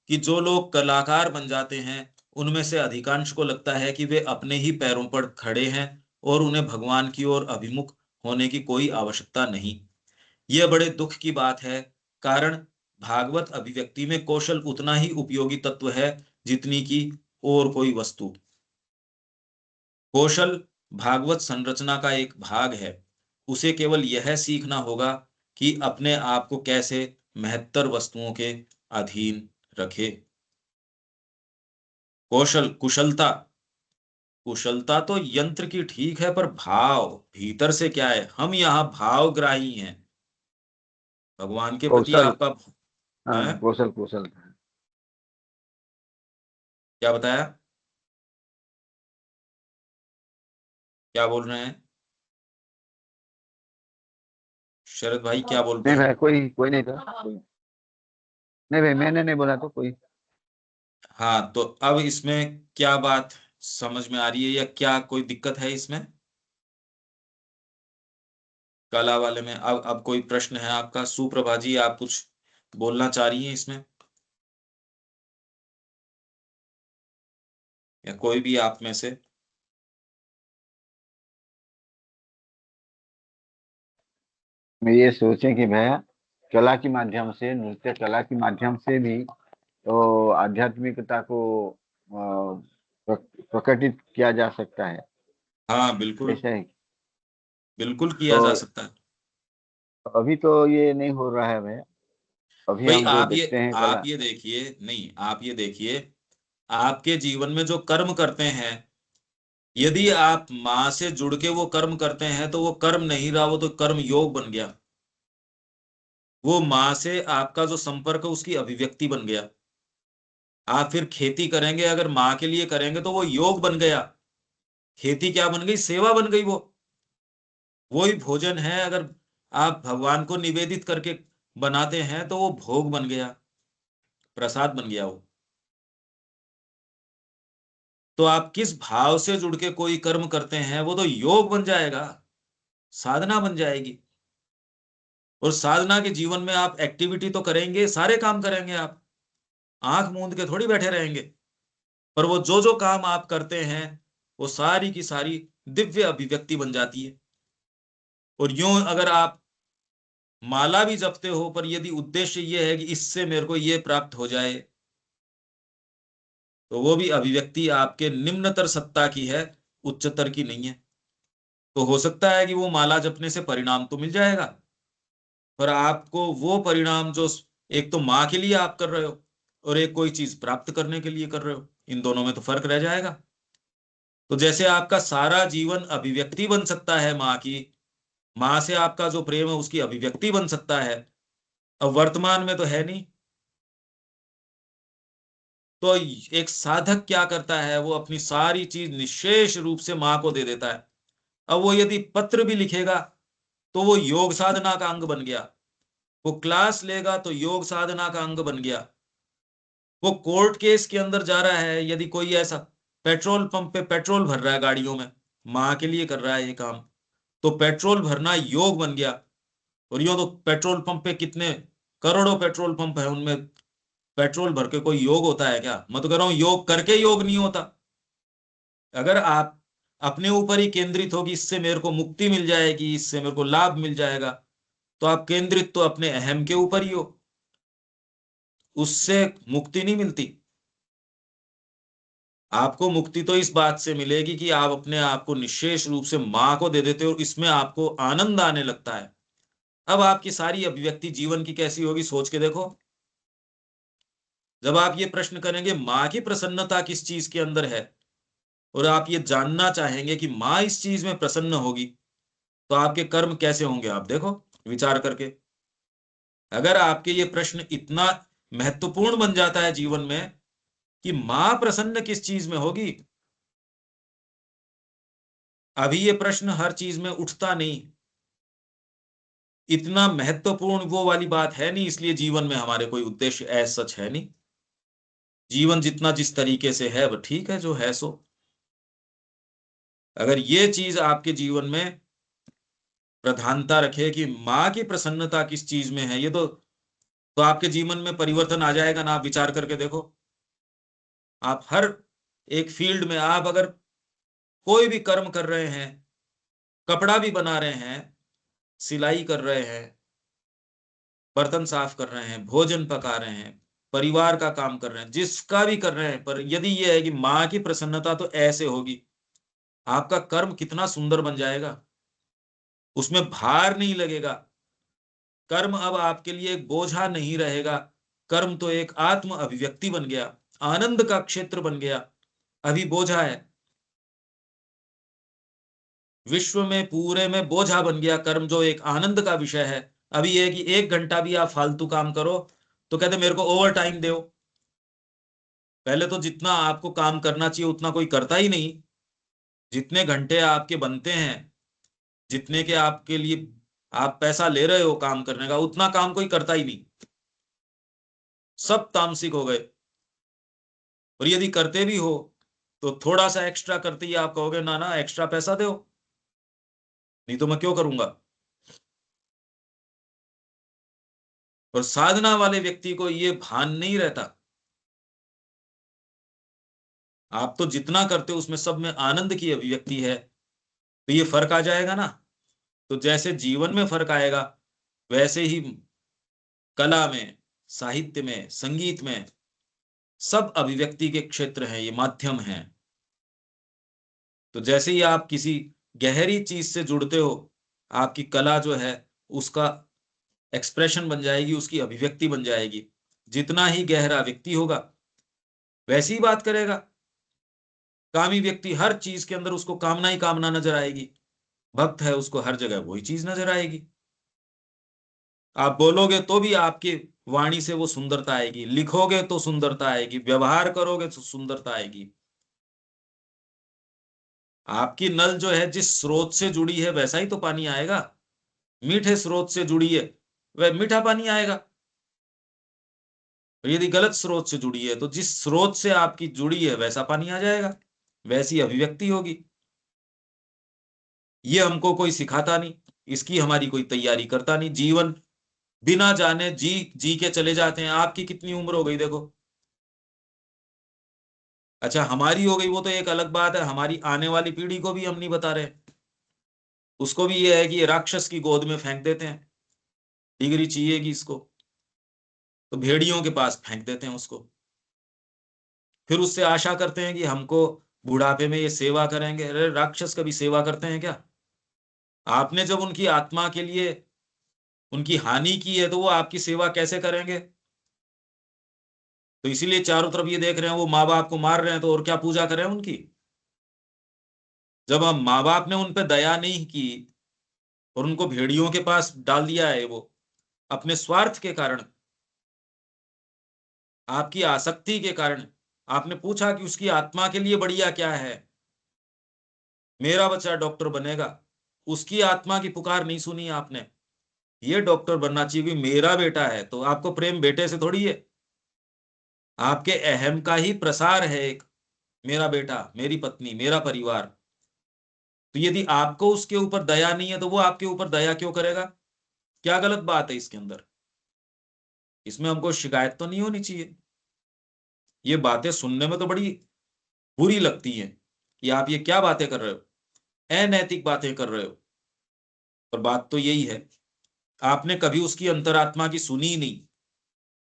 कि जो लोग कलाकार बन जाते हैं, उनमें से अधिकांश को लगता है कि वे अपने ही पैरों पर खड़े हैं और उन्हें भगवान की ओर अभिमुख होने की कोई आवश्यकता नहीं। यह बड़े दुख की बात है, कारण भागवत अभिव्यक्ति में कौशल उतना ही उपयोगी तत्व है जितनी की और कोई वस्तु। कौशल भागवत संरचना का एक भाग है। उसे केवल यह सीखना होगा कि अपने आप को कैसे महत्तर वस्तुओं के अधीन रखे। कौशल, कुशलता, कुशलता तो यंत्र की ठीक है, पर भाव भीतर से क्या है, हम यहाँ भावग्राही हैं। भगवान के प्रति कौशल। आपका है। हाँ, कौशल कौशल। क्या बताया, क्या बोल रहे हैं शरद भाई, क्या बोल नहीं रहे भाई, हैं? कोई कोई नहीं था कोई। नहीं भाई, मैंने नहीं बोला तो कोई। हाँ, तो अब इसमें क्या बात समझ में आ रही है, या क्या कोई दिक्कत है इसमें कला वाले में? अब कोई प्रश्न है आपका? सुप्रभा जी, आप कुछ बोलना चाह रही हैं इसमें, या कोई भी आप में से? मैं ये सोचे कि भैया, कला के माध्यम से, नृत्य कला के माध्यम से भी तो आध्यात्मिकता को प्रकटित किया जा सकता है। हाँ बिल्कुल, ऐसा है। बिल्कुल किया तो जा सकता है। अभी तो ये नहीं हो रहा है भैया। अभी भाई हम जो देखते हैं आप कला। ये देखिए, नहीं आप ये देखिए, आपके जीवन में जो कर्म करते हैं, यदि आप माँ से जुड़ के वो कर्म करते हैं तो वो कर्म नहीं रहा, वो तो कर्म योग बन गया। वो माँ से आपका जो संपर्क है उसकी अभिव्यक्ति बन गया। आप फिर खेती करेंगे, अगर माँ के लिए करेंगे तो वो योग बन गया। खेती क्या बन गई? सेवा बन गई। वो ही भोजन है, अगर आप भगवान को निवेदित करके बनाते हैं तो वो भोग बन गया, प्रसाद बन गया वो। तो आप किस भाव से जुड़ के कोई कर्म करते हैं वो तो योग बन जाएगा, साधना बन जाएगी। और साधना के जीवन में आप एक्टिविटी तो करेंगे, सारे काम करेंगे आप, आंख मूंद के थोड़ी बैठे रहेंगे। पर वो जो जो काम आप करते हैं वो सारी की सारी दिव्य अभिव्यक्ति बन जाती है। और यूं अगर आप माला भी जपते हो, पर यदि उद्देश्य ये है कि इससे मेरे को ये प्राप्त हो जाए, तो वो भी अभिव्यक्ति आपके निम्नतर सत्ता की है, उच्चतर की नहीं है। तो हो सकता है कि वो माला जपने से परिणाम तो मिल जाएगा, पर आपको वो परिणाम जो एक तो माँ के लिए आप कर रहे हो और एक कोई चीज प्राप्त करने के लिए कर रहे हो, इन दोनों में तो फर्क रह जाएगा। तो जैसे आपका सारा जीवन अभिव्यक्ति बन सकता है माँ की, माँ से आपका जो प्रेम है उसकी अभिव्यक्ति बन सकता है, अब वर्तमान में तो है नहीं। तो एक साधक क्या करता है, वो अपनी सारी चीज निशेष रूप से माँ को दे देता है। अब वो यदि पत्र भी लिखेगा तो वो योग साधना का अंग बन गया, वो क्लास लेगा तो योग साधना का अंग बन गया। वो कोर्ट केस के अंदर जा रहा है, यदि कोई ऐसा पेट्रोल पंप पे पेट्रोल भर रहा है गाड़ियों में, माँ के लिए कर रहा है ये काम, तो पेट्रोल भरना योग बन गया। और यो तो पेट्रोल पंप पे कितने करोड़ों पेट्रोल पंप है, उनमें पेट्रोल भर के कोई योग होता है क्या? मैं तो कह रहा हूं योग करके योग नहीं होता। अगर आप अपने ऊपर ही केंद्रित हो कि इससे मेरे को मुक्ति मिल जाएगी, इससे मेरे को लाभ मिल जाएगा, तो आप केंद्रित तो अपने अहम के ऊपर ही हो, उससे मुक्ति नहीं मिलती। आपको मुक्ति तो इस बात से मिलेगी कि आप अपने आप को निशेष रूप से मां को दे देते हो और इसमें आपको आनंद आने लगता है। अब आपकी सारी अभिव्यक्ति जीवन की कैसी होगी, सोच के देखो। जब आप ये प्रश्न करेंगे मां की प्रसन्नता किस चीज के अंदर है, और आप ये जानना चाहेंगे कि मां इस चीज में प्रसन्न होगी, तो आपके कर्म कैसे होंगे आप देखो विचार करके। अगर आपके ये प्रश्न इतना महत्वपूर्ण बन जाता है जीवन में कि मां प्रसन्न किस चीज में होगी, अभी ये प्रश्न हर चीज में उठता नहीं, इतना महत्वपूर्ण वो वाली बात है नहीं, इसलिए जीवन में हमारे कोई उद्देश्य ऐसा सच है नहीं। जीवन जितना जिस तरीके से है वह ठीक है, जो है सो। अगर ये चीज आपके जीवन में प्रधानता रखे कि माँ की प्रसन्नता किस चीज में है, ये तो आपके जीवन में परिवर्तन आ जाएगा ना। आप विचार करके देखो, आप हर एक फील्ड में आप अगर कोई भी कर्म कर रहे हैं, कपड़ा भी बना रहे हैं, सिलाई कर रहे हैं, बर्तन साफ कर रहे हैं, भोजन पका रहे हैं, परिवार का काम कर रहे हैं, जिसका भी कर रहे हैं, पर यदि ये है कि माँ की प्रसन्नता तो ऐसे होगी, आपका कर्म कितना सुंदर बन जाएगा, उसमें भार नहीं लगेगा। कर्म अब आपके लिए एक बोझा नहीं रहेगा, कर्म तो एक आत्म अभिव्यक्ति बन गया, आनंद का क्षेत्र बन गया। अभी बोझा है, विश्व में पूरे में बोझा बन गया कर्म, जो एक आनंद का विषय है। अभी ये है कि 1 घंटा भी आप फालतू काम करो तो कहते मेरे को ओवर टाइम दो। पहले तो जितना आपको काम करना चाहिए उतना कोई करता ही नहीं। जितने घंटे आपके बनते हैं, जितने के आपके लिए आप पैसा ले रहे हो काम करने का, उतना काम कोई करता ही नहीं, सब तामसिक हो गए। और यदि करते भी हो तो थोड़ा सा एक्स्ट्रा करते ही आप कहोगे ना ना एक्स्ट्रा पैसा दो, नहीं तो मैं क्यों करूंगा। और साधना वाले व्यक्ति को ये भान नहीं रहता, आप तो जितना करते हो उसमें सब में आनंद की अभिव्यक्ति है, तो ये फर्क आ जाएगा ना। तो जैसे जीवन में फर्क आएगा, वैसे ही कला में, साहित्य में, संगीत में, सब अभिव्यक्ति के क्षेत्र हैं, ये माध्यम हैं। तो जैसे ही आप किसी गहरी चीज से जुड़ते हो, आपकी कला जो है उसका एक्सप्रेशन बन जाएगी, उसकी अभिव्यक्ति बन जाएगी। जितना ही गहरा व्यक्ति होगा वैसी ही बात करेगा। कामी व्यक्ति हर चीज के अंदर उसको कामना ही कामना नजर आएगी, भक्त है उसको हर जगह वही चीज नजर आएगी। आप बोलोगे तो भी आपकी वाणी से वो सुंदरता आएगी, लिखोगे तो सुंदरता आएगी, व्यवहार करोगे तो सुंदरता आएगी। आपकी नल जो है जिस स्रोत से जुड़ी है वैसा ही तो पानी आएगा। मीठे स्रोत से जुड़ी है वह मीठा पानी आएगा। और यदि गलत स्रोत से जुड़ी है तो जिस स्रोत से आपकी जुड़ी है वैसा पानी आ जाएगा, वैसी अभिव्यक्ति होगी। ये हमको कोई सिखाता नहीं, इसकी हमारी कोई तैयारी करता नहीं। जीवन बिना जाने जी जी के चले जाते हैं। आपकी कितनी उम्र हो गई देखो। अच्छा हमारी हो गई वो तो एक अलग बात है, हमारी आने वाली पीढ़ी को भी हम नहीं बता रहे। उसको भी ये है कि ये राक्षस की गोद में फेंक देते हैं, डिग्री चाहिएगी इसको तो भेड़ियों के पास फेंक देते हैं उसको। फिर उससे आशा करते हैं कि हमको बुढ़ापे में ये सेवा करेंगे। अरे राक्षस कभी सेवा करते हैं क्या? आपने जब उनकी आत्मा के लिए उनकी हानि की है तो वो आपकी सेवा कैसे करेंगे? तो इसीलिए चारों तरफ ये देख रहे हैं वो माँ बाप को मार रहे हैं, तो और क्या पूजा करें उनकी? जब हम माँ बाप ने उन पे दया नहीं की और उनको भेड़ियों के पास डाल दिया है, वो अपने स्वार्थ के कारण, आपकी आसक्ति के कारण। आपने पूछा कि उसकी आत्मा के लिए बढ़िया क्या है? मेरा बच्चा डॉक्टर बनेगा, उसकी आत्मा की पुकार नहीं सुनी आपने। ये डॉक्टर बनना चाहिए कि मेरा बेटा है, तो आपको प्रेम बेटे से थोड़ी है, आपके अहम का ही प्रसार है एक, मेरा बेटा, मेरी पत्नी, मेरा परिवार। तो यदि आपको उसके ऊपर दया नहीं है तो वो आपके ऊपर दया क्यों करेगा? क्या गलत बात है इसके अंदर? इसमें हमको शिकायत तो नहीं होनी चाहिए। ये बातें सुनने में तो बड़ी बुरी लगती हैं कि आप ये क्या बातें कर रहे हो, अनैतिक बातें कर रहे हो। पर बात तो यही है, आपने कभी उसकी अंतरात्मा की सुनी ही नहीं।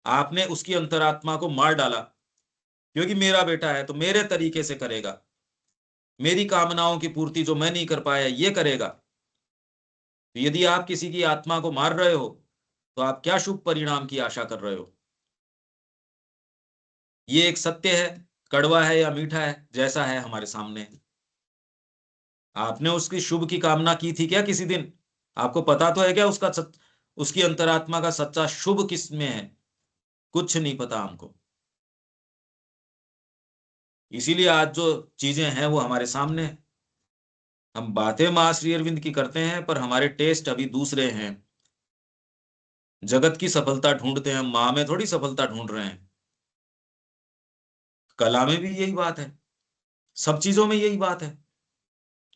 आपने उसकी अंतरात्मा को मार डाला, क्योंकि मेरा बेटा है तो मेरे तरीके से करेगा, मेरी कामनाओं की पूर्ति जो मैं नहीं कर पाया ये करेगा। तो यदि आप किसी की आत्मा को मार रहे हो तो आप क्या शुभ परिणाम की आशा कर रहे हो? ये एक सत्य है, कड़वा है या मीठा है जैसा है हमारे सामने। आपने उसकी शुभ की कामना की थी क्या किसी दिन? आपको पता तो है क्या उसकी अंतरात्मा का सच्चा शुभ किस में है? कुछ नहीं पता हमको। इसीलिए आज जो चीजें हैं वो हमारे सामने है। हम बातें मां श्री अरविंद की करते हैं पर हमारे टेस्ट अभी दूसरे हैं। जगत की सफलता ढूंढते हैं, माँ में थोड़ी सफलता ढूंढ रहे हैं। कला में भी यही बात है, सब चीजों में यही बात है।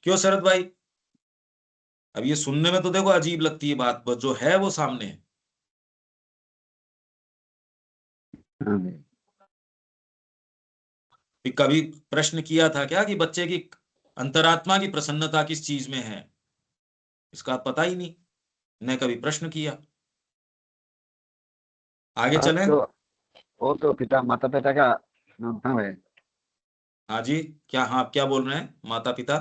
क्यों शरद भाई? अब ये सुनने में तो देखो अजीब लगती है बात, बस जो है वो सामने है। हाँ भाई। कभी प्रश्न किया था क्या कि बच्चे की अंतरात्मा की प्रसन्नता किस चीज में है? इसका पता ही नहीं, न कभी प्रश्न किया। आगे अब चलें। तो वो तो पिता माता पिता का नाम था भाई। हाँ जी, क्या? हाँ, आप क्या बोल रहे हैं? माता पिता?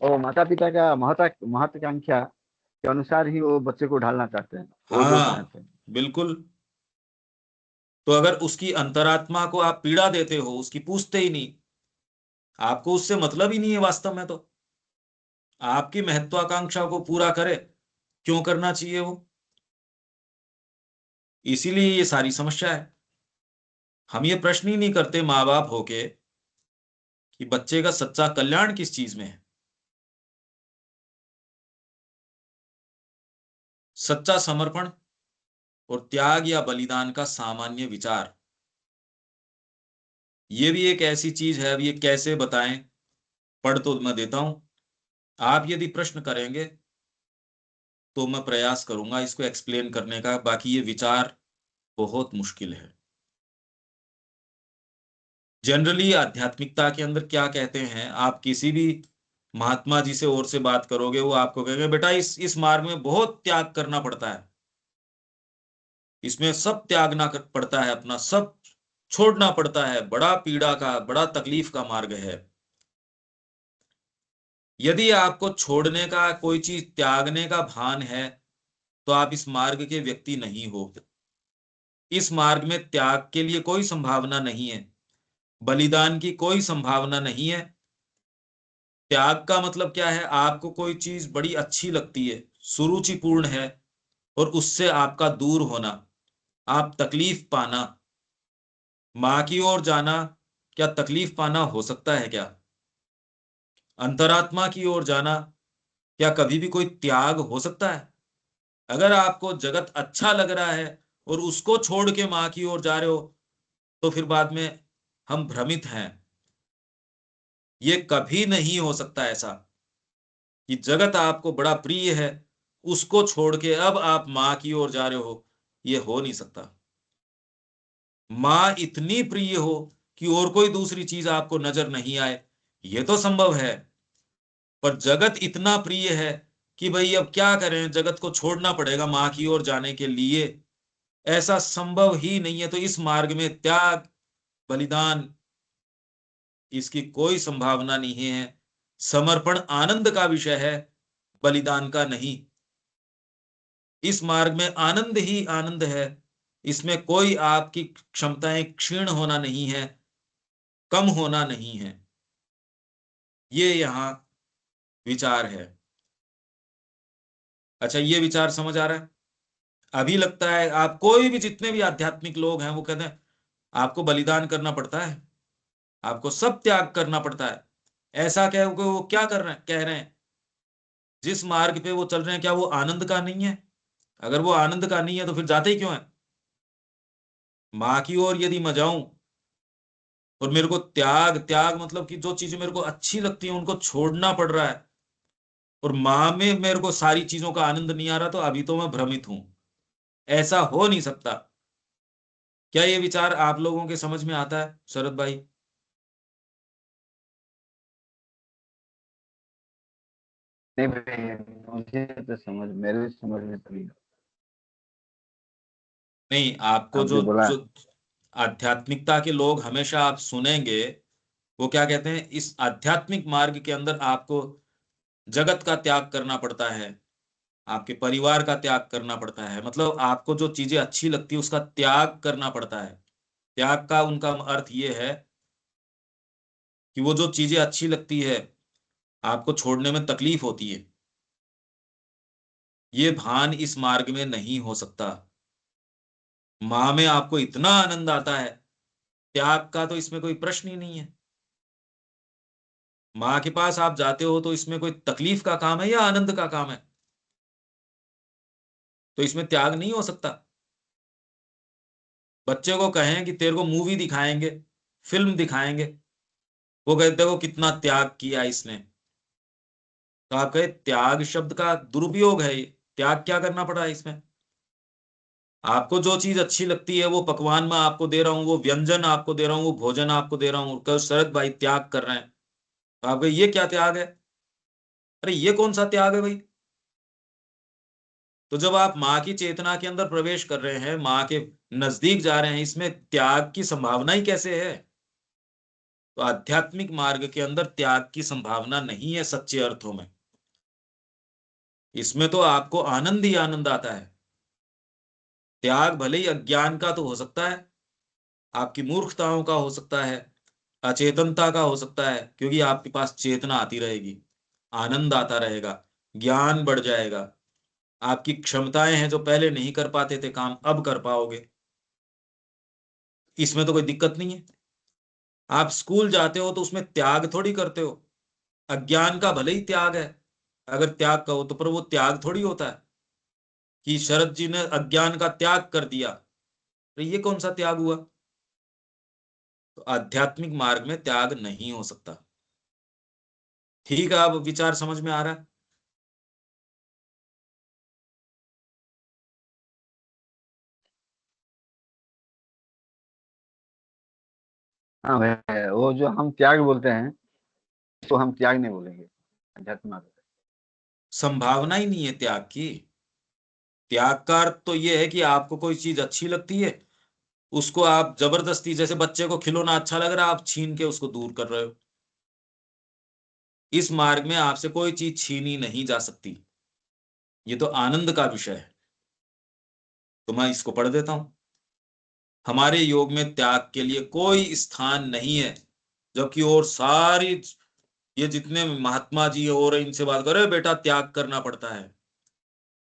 वो माता पिता का महत्वाकांक्षा के अनुसार ही वो बच्चे को ढालना चाहते हैं, वो जो हाँ चाहते हैं। बिल्कुल। तो अगर उसकी अंतरात्मा को आप पीड़ा देते हो, उसकी पूछते ही नहीं, आपको उससे मतलब ही नहीं है वास्तव में, तो आपकी महत्वाकांक्षा को पूरा करे, क्यों करना चाहिए वो? इसीलिए ये सारी समस्या है। हम ये प्रश्न ही नहीं करते माँ बाप होके कि बच्चे का सच्चा कल्याण किस चीज में है। सच्चा समर्पण और त्याग या बलिदान का सामान्य विचार, ये भी एक ऐसी चीज है। अब ये कैसे बताएं? पढ़ तो मैं देता हूं, आप यदि प्रश्न करेंगे तो मैं प्रयास करूंगा इसको एक्सप्लेन करने का। बाकी ये विचार बहुत मुश्किल है। जनरली आध्यात्मिकता के अंदर क्या कहते हैं, आप किसी भी महात्मा जी से और से बात करोगे वो आपको कहेंगे बेटा इस मार्ग में बहुत त्याग करना पड़ता है, इसमें सब त्यागना पड़ता है, अपना सब छोड़ना पड़ता है, बड़ा पीड़ा का, बड़ा तकलीफ का मार्ग है। यदि आपको छोड़ने का, कोई चीज त्यागने का भान है तो आप इस मार्ग के व्यक्ति नहीं हो। इस मार्ग में त्याग के लिए कोई संभावना नहीं है, बलिदान की कोई संभावना नहीं है। त्याग का मतलब क्या है? आपको कोई चीज बड़ी अच्छी लगती है, सुरुचिपूर्ण है, और उससे आपका दूर होना, आप तकलीफ पाना। मां की ओर जाना क्या तकलीफ पाना हो सकता है क्या? अंतरात्मा की ओर जाना क्या कभी भी कोई त्याग हो सकता है? अगर आपको जगत अच्छा लग रहा है और उसको छोड़ के मां की ओर जा रहे हो, तो फिर बाद में हम भ्रमित हैं। ये कभी नहीं हो सकता ऐसा कि जगत आपको बड़ा प्रिय है, उसको छोड़ के अब आप मां की ओर जा रहे हो। ये हो नहीं सकता। मां इतनी प्रिय हो कि और कोई दूसरी चीज आपको नजर नहीं आए, ये तो संभव है। पर जगत इतना प्रिय है कि भाई अब क्या करें, जगत को छोड़ना पड़ेगा मां की ओर जाने के लिए। ऐसा संभव ही नहीं है। तो इस मार्ग में त्याग, बलिदान, इसकी कोई संभावना नहीं है। समर्पण आनंद का विषय है, बलिदान का नहीं। इस मार्ग में आनंद ही आनंद है। इसमें कोई आपकी क्षमताएं क्षीण होना नहीं है, कम होना नहीं है। ये यहां विचार है। अच्छा, ये विचार समझ आ रहा है? अभी लगता है आप कोई भी, जितने भी आध्यात्मिक लोग हैं, वो कहते हैं आपको बलिदान करना पड़ता है, आपको सब त्याग करना पड़ता है। ऐसा कह के वो क्या कर रहे हैं, कह रहे हैं जिस मार्ग पे वो चल रहे हैं, क्या वो आनंद का नहीं है? अगर वो आनंद का नहीं है तो फिर जाते ही क्यों है? मां की ओर यदि मैं जाऊं और मेरे को त्याग, त्याग मतलब कि जो चीजें मेरे को अच्छी लगती हैं उनको छोड़ना पड़ रहा है, और मां में मेरे को सारी चीजों का आनंद नहीं आ रहा, तो अभी तो मैं भ्रमित हूं। ऐसा हो नहीं सकता। क्या ये विचार आप लोगों के समझ में आता है शरद भाई? नहीं भाई, मुझे तो मेरे समझ में तो नहीं। नहीं, आपको आप जो जो बोला। जो आध्यात्मिकता के लोग हमेशा आप सुनेंगे, वो क्या कहते हैं, इस आध्यात्मिक मार्ग के अंदर आपको जगत का त्याग करना पड़ता है, आपके परिवार का त्याग करना पड़ता है। मतलब आपको जो चीजें अच्छी लगती है उसका त्याग करना पड़ता है। त्याग का उनका अर्थ ये है कि वो जो चीजें अच्छी लगती है आपको छोड़ने में तकलीफ होती है। ये भान इस मार्ग में नहीं हो सकता। मां में आपको इतना आनंद आता है, त्याग का तो इसमें कोई प्रश्न ही नहीं है। मां के पास आप जाते हो तो इसमें कोई तकलीफ का काम है या आनंद का काम है? तो इसमें त्याग नहीं हो सकता। बच्चे को कहें कि तेरे को मूवी दिखाएंगे, फिल्म दिखाएंगे, वो कहते हो कितना त्याग किया इसने, तो आप कहे त्याग शब्द का दुरुपयोग है ये। त्याग क्या करना पड़ा है इसमें? आपको जो चीज अच्छी लगती है वो पकवान मैं आपको दे रहा हूँ, वो व्यंजन आपको दे रहा हूँ, वो भोजन आपको दे रहा हूँ, कहो शरद भाई त्याग कर रहे हैं, तो आप कहे ये क्या त्याग है? अरे ये कौन सा त्याग है भाई? तो जब आप माँ की चेतना के अंदर प्रवेश कर रहे हैं, माँ के नजदीक जा रहे हैं, इसमें त्याग की संभावना ही कैसे है? तो आध्यात्मिक मार्ग के अंदर त्याग की संभावना नहीं है सच्चे अर्थों में। इसमें तो आपको आनंद ही आनंद आता है। त्याग भले ही अज्ञान का तो हो सकता है, आपकी मूर्खताओं का हो सकता है, अचेतनता का हो सकता है, क्योंकि आपके पास चेतना आती रहेगी, आनंद आता रहेगा, ज्ञान बढ़ जाएगा, आपकी क्षमताएं हैं जो पहले नहीं कर पाते थे काम, अब कर पाओगे। इसमें तो कोई दिक्कत नहीं है। आप स्कूल जाते हो तो उसमें त्याग थोड़ी करते हो। अज्ञान का भले ही त्याग है, अगर त्याग कहो तो, पर वो त्याग थोड़ी होता है कि शरद जी ने अज्ञान का त्याग कर दिया, तो ये कौन सा त्याग हुआ? तो आध्यात्मिक मार्ग में त्याग नहीं हो सकता। ठीक है, अब विचार समझ में आ रहा है? हाँ भाई, वो जो हम त्याग बोलते हैं तो हम त्याग नहीं बोलेंगे अध्यात्म मार्ग में। संभावना ही नहीं है त्याग की। त्याग का अर्थ तो ये है कि आपको कोई चीज अच्छी लगती है, उसको आप जबरदस्ती, जैसे बच्चे को खिलौना अच्छा लग रहा है, आप छीन के उसको दूर कर रहे हो। इस मार्ग में आपसे कोई चीज छीनी नहीं जा सकती। ये तो आनंद का विषय है। तो मैं इसको पढ़ देता हूं। हमारे योग में त्याग के लिए कोई स्थान नहीं है, जबकि और सारी ये जितने महात्मा जी हो रहे इनसे बात करे, बेटा त्याग करना पड़ता है,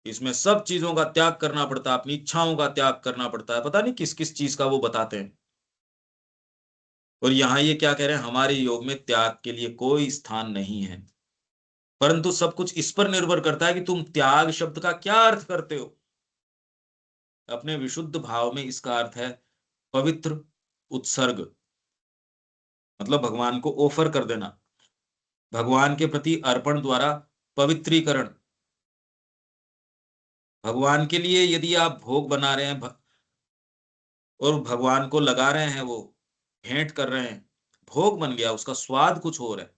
इसमें सब चीजों का त्याग करना पड़ता है, अपनी इच्छाओं का त्याग करना पड़ता है, पता नहीं किस किस चीज का वो बताते हैं। और यहाँ ये क्या कह रहे हैं, हमारे योग में त्याग के लिए कोई स्थान नहीं है, परंतु सब कुछ इस पर निर्भर करता है कि तुम त्याग शब्द का क्या अर्थ करते हो। अपने विशुद्ध भाव में इसका अर्थ है पवित्र उत्सर्ग, मतलब भगवान को ऑफर कर देना, भगवान के प्रति अर्पण द्वारा पवित्रीकरण। भगवान के लिए यदि आप भोग बना रहे हैं और भगवान को लगा रहे हैं, वो भेंट कर रहे हैं, भोग बन गया, उसका स्वाद कुछ और है।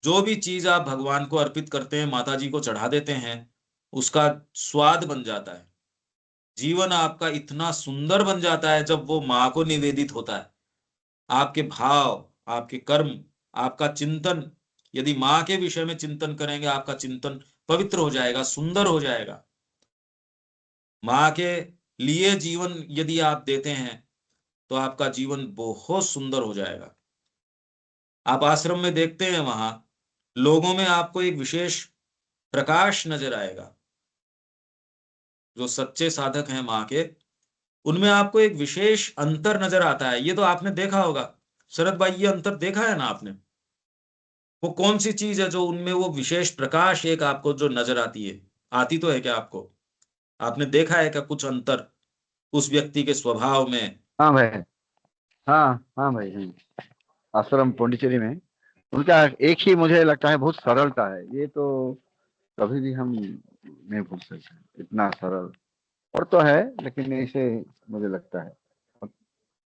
जो भी चीज आप भगवान को अर्पित करते हैं, माता जी को चढ़ा देते हैं, उसका स्वाद बन जाता है। जीवन आपका इतना सुंदर बन जाता है जब वो माँ को निवेदित होता है। आपके भाव, आपके कर्म, आपका चिंतन, यदि माँ के विषय में चिंतन करेंगे, आपका चिंतन पवित्र हो जाएगा, सुंदर हो जाएगा। माँ के लिए जीवन यदि आप देते हैं तो आपका जीवन बहुत सुंदर हो जाएगा। आप आश्रम में देखते हैं, वहां लोगों में आपको एक विशेष प्रकाश नजर आएगा। जो सच्चे साधक हैं माँ के, उनमें आपको एक विशेष अंतर नजर आता है। ये तो आपने देखा होगा शरद भाई, ये अंतर देखा है ना आपने? वो कौन सी चीज है जो उनमें वो विशेष प्रकाश एक आपको जो नजर आती है? आती तो है क्या आपको? आपने देखा है क्या कुछ अंतर उस व्यक्ति के स्वभाव में? हाँ भाई। हाँ हाँ भाई, हाँ। आश्रम पौंडीचेरी में उनका एक ही मुझे लगता है बहुत सरलता है, ये तो कभी भी हम नहीं भूल सकते, इतना सरल। और तो है, लेकिन इसे मुझे लगता है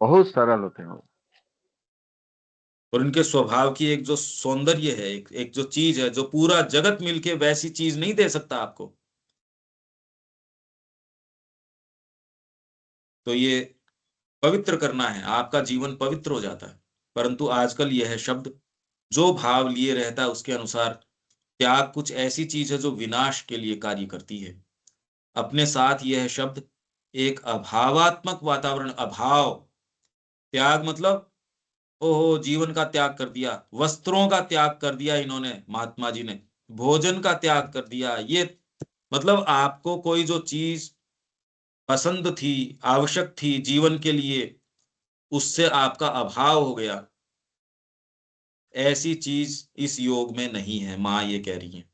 बहुत सरल होते हैं वो। और उनके स्वभाव की एक जो सौंदर्य है, एक जो चीज है जो पूरा जगत मिलके वैसी चीज नहीं दे सकता आपको। तो ये पवित्र करना है, आपका जीवन पवित्र हो जाता है। परंतु आजकल यह शब्द जो भाव लिए रहता है उसके अनुसार त्याग कुछ ऐसी चीज है जो विनाश के लिए कार्य करती है। अपने साथ यह शब्द एक अभावात्मक वातावरण, अभाव, त्याग मतलब ओहो जीवन का त्याग कर दिया, वस्त्रों का त्याग कर दिया इन्होंने, महात्मा जी ने भोजन का त्याग कर दिया। ये मतलब आपको कोई जो चीज पसंद थी, आवश्यक थी जीवन के लिए, उससे आपका अभाव हो गया। ऐसी चीज इस योग में नहीं है, माँ ये कह रही है।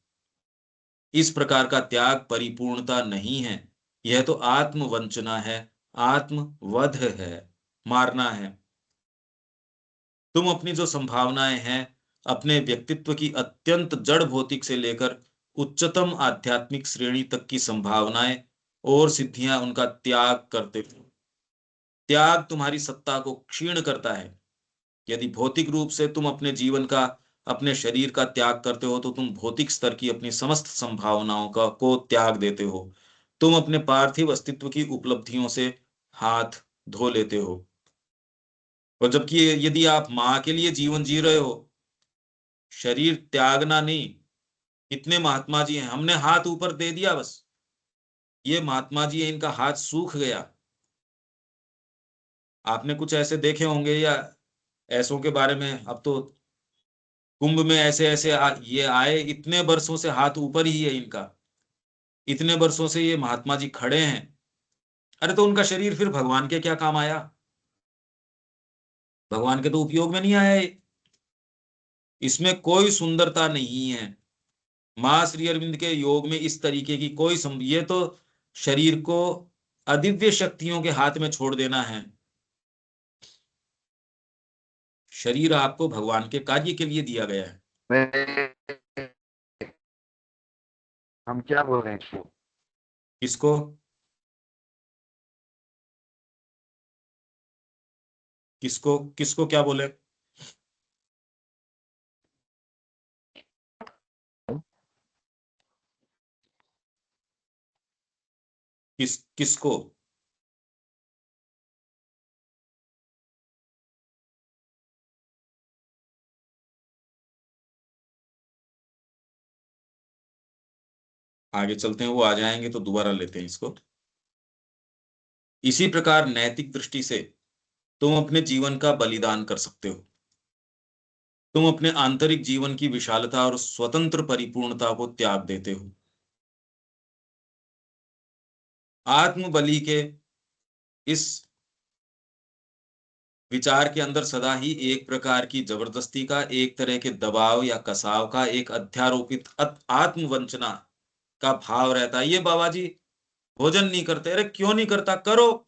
इस प्रकार का त्याग परिपूर्णता नहीं है, यह तो आत्मवंचना है, आत्मवध है, मारना है। तुम अपनी जो संभावनाएं हैं, अपने व्यक्तित्व की अत्यंत जड़ भौतिक से लेकर उच्चतम आध्यात्मिक श्रेणी तक की संभावनाएं और सिद्धियां, उनका त्याग करते हो। त्याग तुम्हारी सत्ता को क्षीण करता है। यदि भौतिक रूप से तुम अपने जीवन का, अपने शरीर का त्याग करते हो, तो तुम भौतिक स्तर की अपनी समस्त संभावनाओं का को त्याग देते हो। तुम अपने पार्थिव अस्तित्व की उपलब्धियों से हाथ धो लेते हो। और जबकि यदि आप माँ के लिए जीवन जी रहे हो, शरीर त्यागना नहीं। कितने महात्मा जी हैं, हमने हाथ ऊपर दे दिया बस, ये महात्मा जी हैं, इनका हाथ सूख गया। आपने कुछ ऐसे देखे होंगे, या ऐसों के बारे में, अब तो कुंभ में ऐसे ऐसे ये आए, इतने वर्षों से हाथ ऊपर ही है इनका, इतने वर्षों से ये महात्मा जी खड़े हैं। अरे तो उनका शरीर फिर भगवान के क्या काम आया? भगवान के तो उपयोग में नहीं आया ये। इसमें कोई सुंदरता नहीं है। माँ श्री अरविंद के योग में इस तरीके की कोई ये तो शरीर को अदिव्य शक्तियों के हाथ में छोड़ देना है। शरीर आपको भगवान के कार्य के लिए दिया गया है। मैं हम क्या बोल रहे हैं इसको? किसको? किसको किसको क्या बोले? किसको? आगे चलते हैं, वो आ जाएंगे तो दोबारा लेते हैं इसको। इसी प्रकार नैतिक दृष्टि से तुम अपने जीवन का बलिदान कर सकते हो। तुम अपने आंतरिक जीवन की विशालता और स्वतंत्र परिपूर्णता को त्याग देते हो। आत्म बलि के इस विचार के अंदर सदा ही एक प्रकार की जबरदस्ती का, एक तरह के दबाव या कसाव का, एक अध्यारोपित आत्मवंचना का भाव रहता है। ये बाबा जी भोजन नहीं करते, अरे क्यों नहीं करता, करो।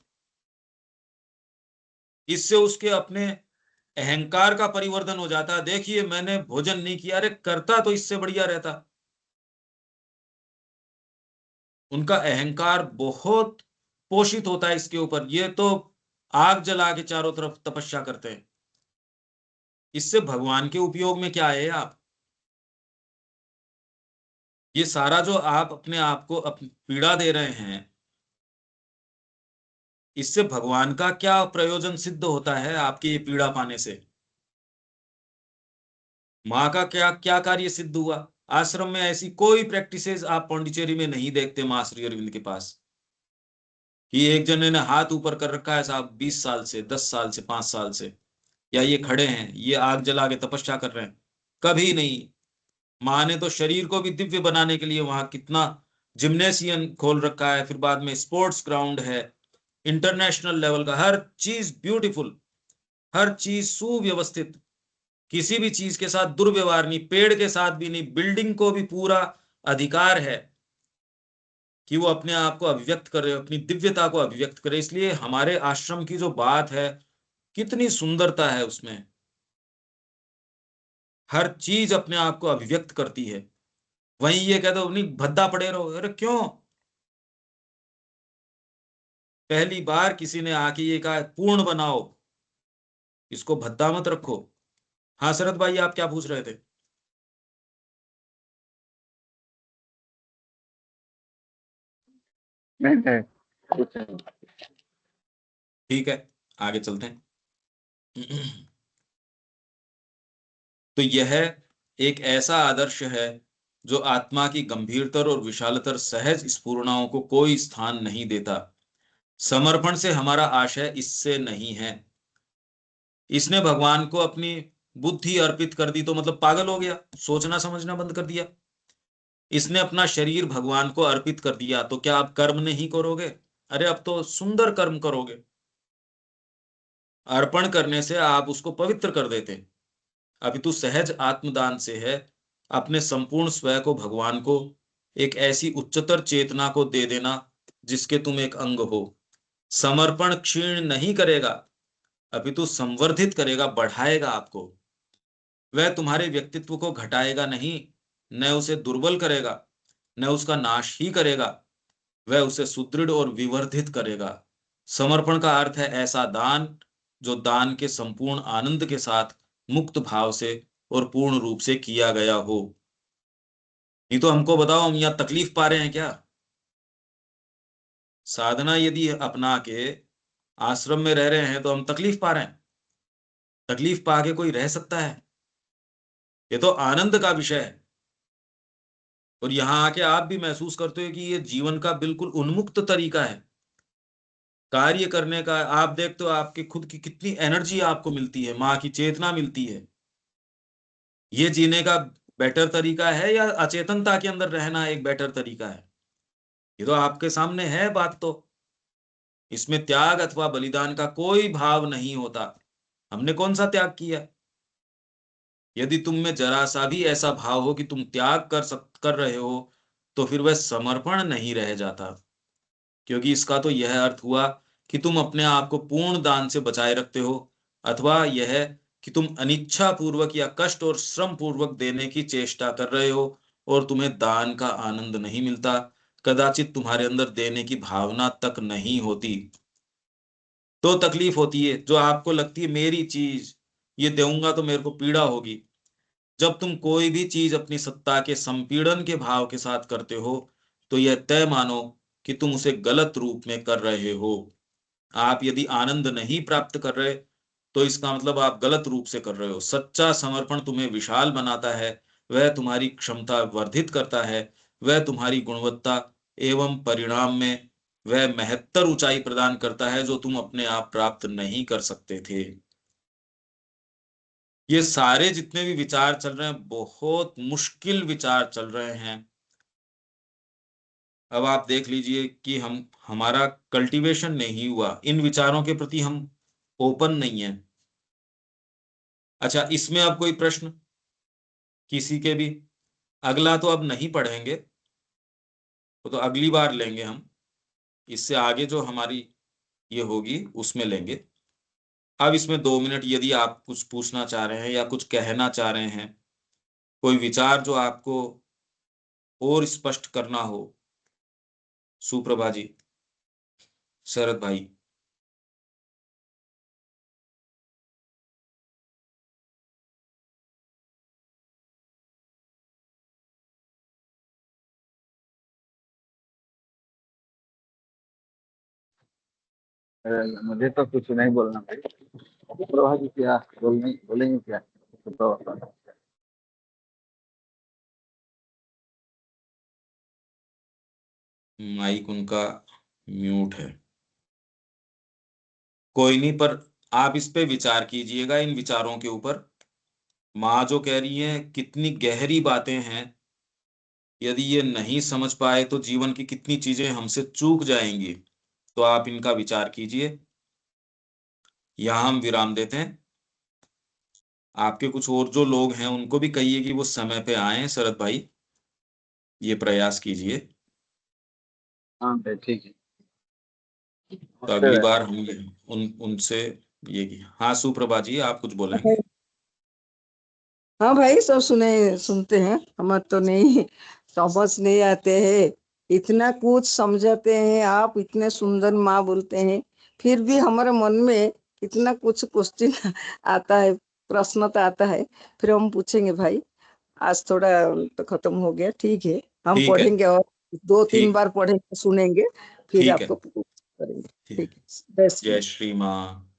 इससे उसके अपने अहंकार का परिवर्तन हो जाता है। देखिए मैंने भोजन नहीं किया, अरे करता तो इससे बढ़िया रहता। उनका अहंकार बहुत पोषित होता है इसके ऊपर। ये तो आग जला के चारों तरफ तपस्या करते हैं। इससे भगवान के उपयोग में क्या है आप? ये सारा जो आप अपने आप को पीड़ा दे रहे हैं, इससे भगवान का क्या प्रयोजन सिद्ध होता है आपकी ये पीड़ा पाने से? माँ का क्या क्या कार्य सिद्ध हुआ? आश्रम में ऐसी कोई प्रैक्टिसेस आप पौंडीचेरी में नहीं देखते माँ श्री अरविंद के पास कि एक जने ने हाथ ऊपर कर रखा है साहब 20 साल से, 10 साल से, 5 साल से, या ये खड़े हैं, ये आग जला के तपस्या कर रहे हैं। कभी नहीं। माँ ने तो शरीर को भी दिव्य बनाने के लिए वहां कितना जिम्नेशियम खोल रखा है, फिर बाद में स्पोर्ट्स ग्राउंड है, इंटरनेशनल लेवल का, हर चीज ब्यूटीफुल, हर चीज सुव्यवस्थित, किसी भी चीज के साथ दुर्व्यवहार नहीं, पेड़ के साथ भी नहीं। बिल्डिंग को भी पूरा अधिकार है कि वो अपने आप को अभिव्यक्त करे, अपनी दिव्यता को अभिव्यक्त करे। इसलिए हमारे आश्रम की जो बात है, कितनी सुंदरता है उसमें, हर चीज अपने आप को अभिव्यक्त करती है। वहीं ये कह दो नहीं भद्दा पड़े रहो, अरे क्यों? पहली बार किसी ने आके ये कहा पूर्ण बनाओ, इसको भद्दा मत रखो। हाँ शरद भाई, आप क्या पूछ रहे थे? नहीं नहीं, कुछ नहीं। ठीक है, आगे चलते हैं। तो यह एक ऐसा आदर्श है जो आत्मा की गंभीरतर और विशालतर सहज स्फुरणाओं को कोई स्थान नहीं देता। समर्पण से हमारा आशय इससे नहीं है। इसने भगवान को अपनी बुद्धि अर्पित कर दी तो मतलब पागल हो गया, सोचना समझना बंद कर दिया। इसने अपना शरीर भगवान को अर्पित कर दिया तो क्या आप कर्म नहीं करोगे? अरे अब तो सुंदर कर्म करोगे। अर्पण करने से आप उसको पवित्र कर देते। अपितु सहज आत्मदान से है अपने संपूर्ण स्वयं को भगवान को, एक ऐसी उच्चतर चेतना को दे देना जिसके तुम एक अंग हो। समर्पण क्षीण नहीं करेगा, अपितु संवर्धित करेगा, बढ़ाएगा आपको। वह तुम्हारे व्यक्तित्व को घटाएगा नहीं, न उसे दुर्बल करेगा, न उसका नाश ही करेगा, वह उसे सुदृढ़ और विवर्धित करेगा। समर्पण का अर्थ है ऐसा दान जो दान के संपूर्ण आनंद के साथ मुक्त भाव से और पूर्ण रूप से किया गया हो। नहीं तो हमको बताओ, हम यहाँ तकलीफ पा रहे हैं क्या? साधना यदि अपना के आश्रम में रह रहे हैं तो हम तकलीफ पा रहे हैं? तकलीफ पा के कोई रह सकता है? ये तो आनंद का विषय है। और यहाँ आके आप भी महसूस करते हो कि ये जीवन का बिल्कुल उन्मुक्त तरीका है कार्य करने का। आप देखते हो आपके खुद की कितनी एनर्जी आपको मिलती है, माँ की चेतना मिलती है। ये जीने का बेटर तरीका है या अचेतनता के अंदर रहना एक बेटर तरीका है? ये तो आपके सामने है बात। तो इसमें त्याग अथवा बलिदान का कोई भाव नहीं होता। हमने कौन सा त्याग किया? यदि तुम में जरा सा भी ऐसा भाव हो कि तुम त्याग कर रहे हो, तो फिर वह समर्पण नहीं रह जाता। क्योंकि इसका तो यह अर्थ हुआ कि तुम अपने आप को पूर्ण दान से बचाए रखते हो, अथवा यह कि तुम अनिच्छा पूर्वक या कष्ट और श्रम पूर्वक देने की चेष्टा कर रहे हो और तुम्हें दान का आनंद नहीं मिलता। कदाचित तुम्हारे अंदर देने की भावना तक नहीं होती। तो तकलीफ होती है जो आपको लगती है मेरी चीज, ये दूंगा तो मेरे को पीड़ा होगी। जब तुम कोई भी चीज अपनी सत्ता के संपीड़न के भाव के साथ करते हो, तो यह तय मानो कि तुम उसे गलत रूप में कर रहे हो। आप यदि आनंद नहीं प्राप्त कर रहे, तो इसका मतलब आप गलत रूप से कर रहे हो। सच्चा समर्पण तुम्हें विशाल बनाता है, वह तुम्हारी क्षमता वर्धित करता है, वह तुम्हारी गुणवत्ता एवं परिणाम में वह महत्तर ऊंचाई प्रदान करता है जो तुम अपने आप प्राप्त नहीं कर सकते थे। ये सारे जितने भी विचार चल रहे हैं बहुत मुश्किल विचार चल रहे हैं। अब आप देख लीजिए कि हमारा कल्टीवेशन नहीं हुआ, इन विचारों के प्रति हम ओपन नहीं है। अच्छा, इसमें अब कोई प्रश्न किसी के भी? अगला तो अब नहीं पढ़ेंगे, तो अगली बार लेंगे हम। इससे आगे जो हमारी ये होगी उसमें लेंगे। अब इसमें 2 मिनट यदि आप कुछ पूछना चाह रहे हैं या कुछ कहना चाह रहे हैं, कोई विचार जो आपको और स्पष्ट करना हो, सुप्रभा जी, शरद भाई। मुझे तो कुछ नहीं बोलना भाई। प्रभा जी क्या बोलेंगे क्या? तो माइक उनका म्यूट है। कोई नहीं, पर आप इस पे विचार कीजिएगा, इन विचारों के ऊपर। माँ जो कह रही है कितनी गहरी बातें हैं, यदि ये नहीं समझ पाए तो जीवन की कितनी चीजें हमसे चूक जाएंगी। तो आप इनका विचार कीजिए। यहाँ हम विराम देते हैं। आपके कुछ और जो लोग हैं उनको भी कहिए कि वो समय पे आए। शरद भाई, ये प्रयास कीजिए। हाँ भाई ठीक है। तो अगली बार हम उनसे ये हाँ, सुप्रभा जी आप कुछ बोलेंगे? हाँ भाई, सब सुनते हैं। हमें तो नहीं समझ नहीं आते हैं, इतना कुछ समझाते हैं आप, इतने सुंदर माँ बोलते हैं, फिर भी हमारे मन में इतना कुछ क्वेश्चन आता है, प्रश्न तो आता है। फिर हम पूछेंगे भाई। आज थोड़ा तो खत्म हो गया, ठीक है। हम ठीक है, पढ़ेंगे और 2-3 ठीक, बार पढ़ेंगे, सुनेंगे, फिर ठीक है, आपको करेंगे। ठीक। ठीक है। जय श्री जय राम। श्री माँ।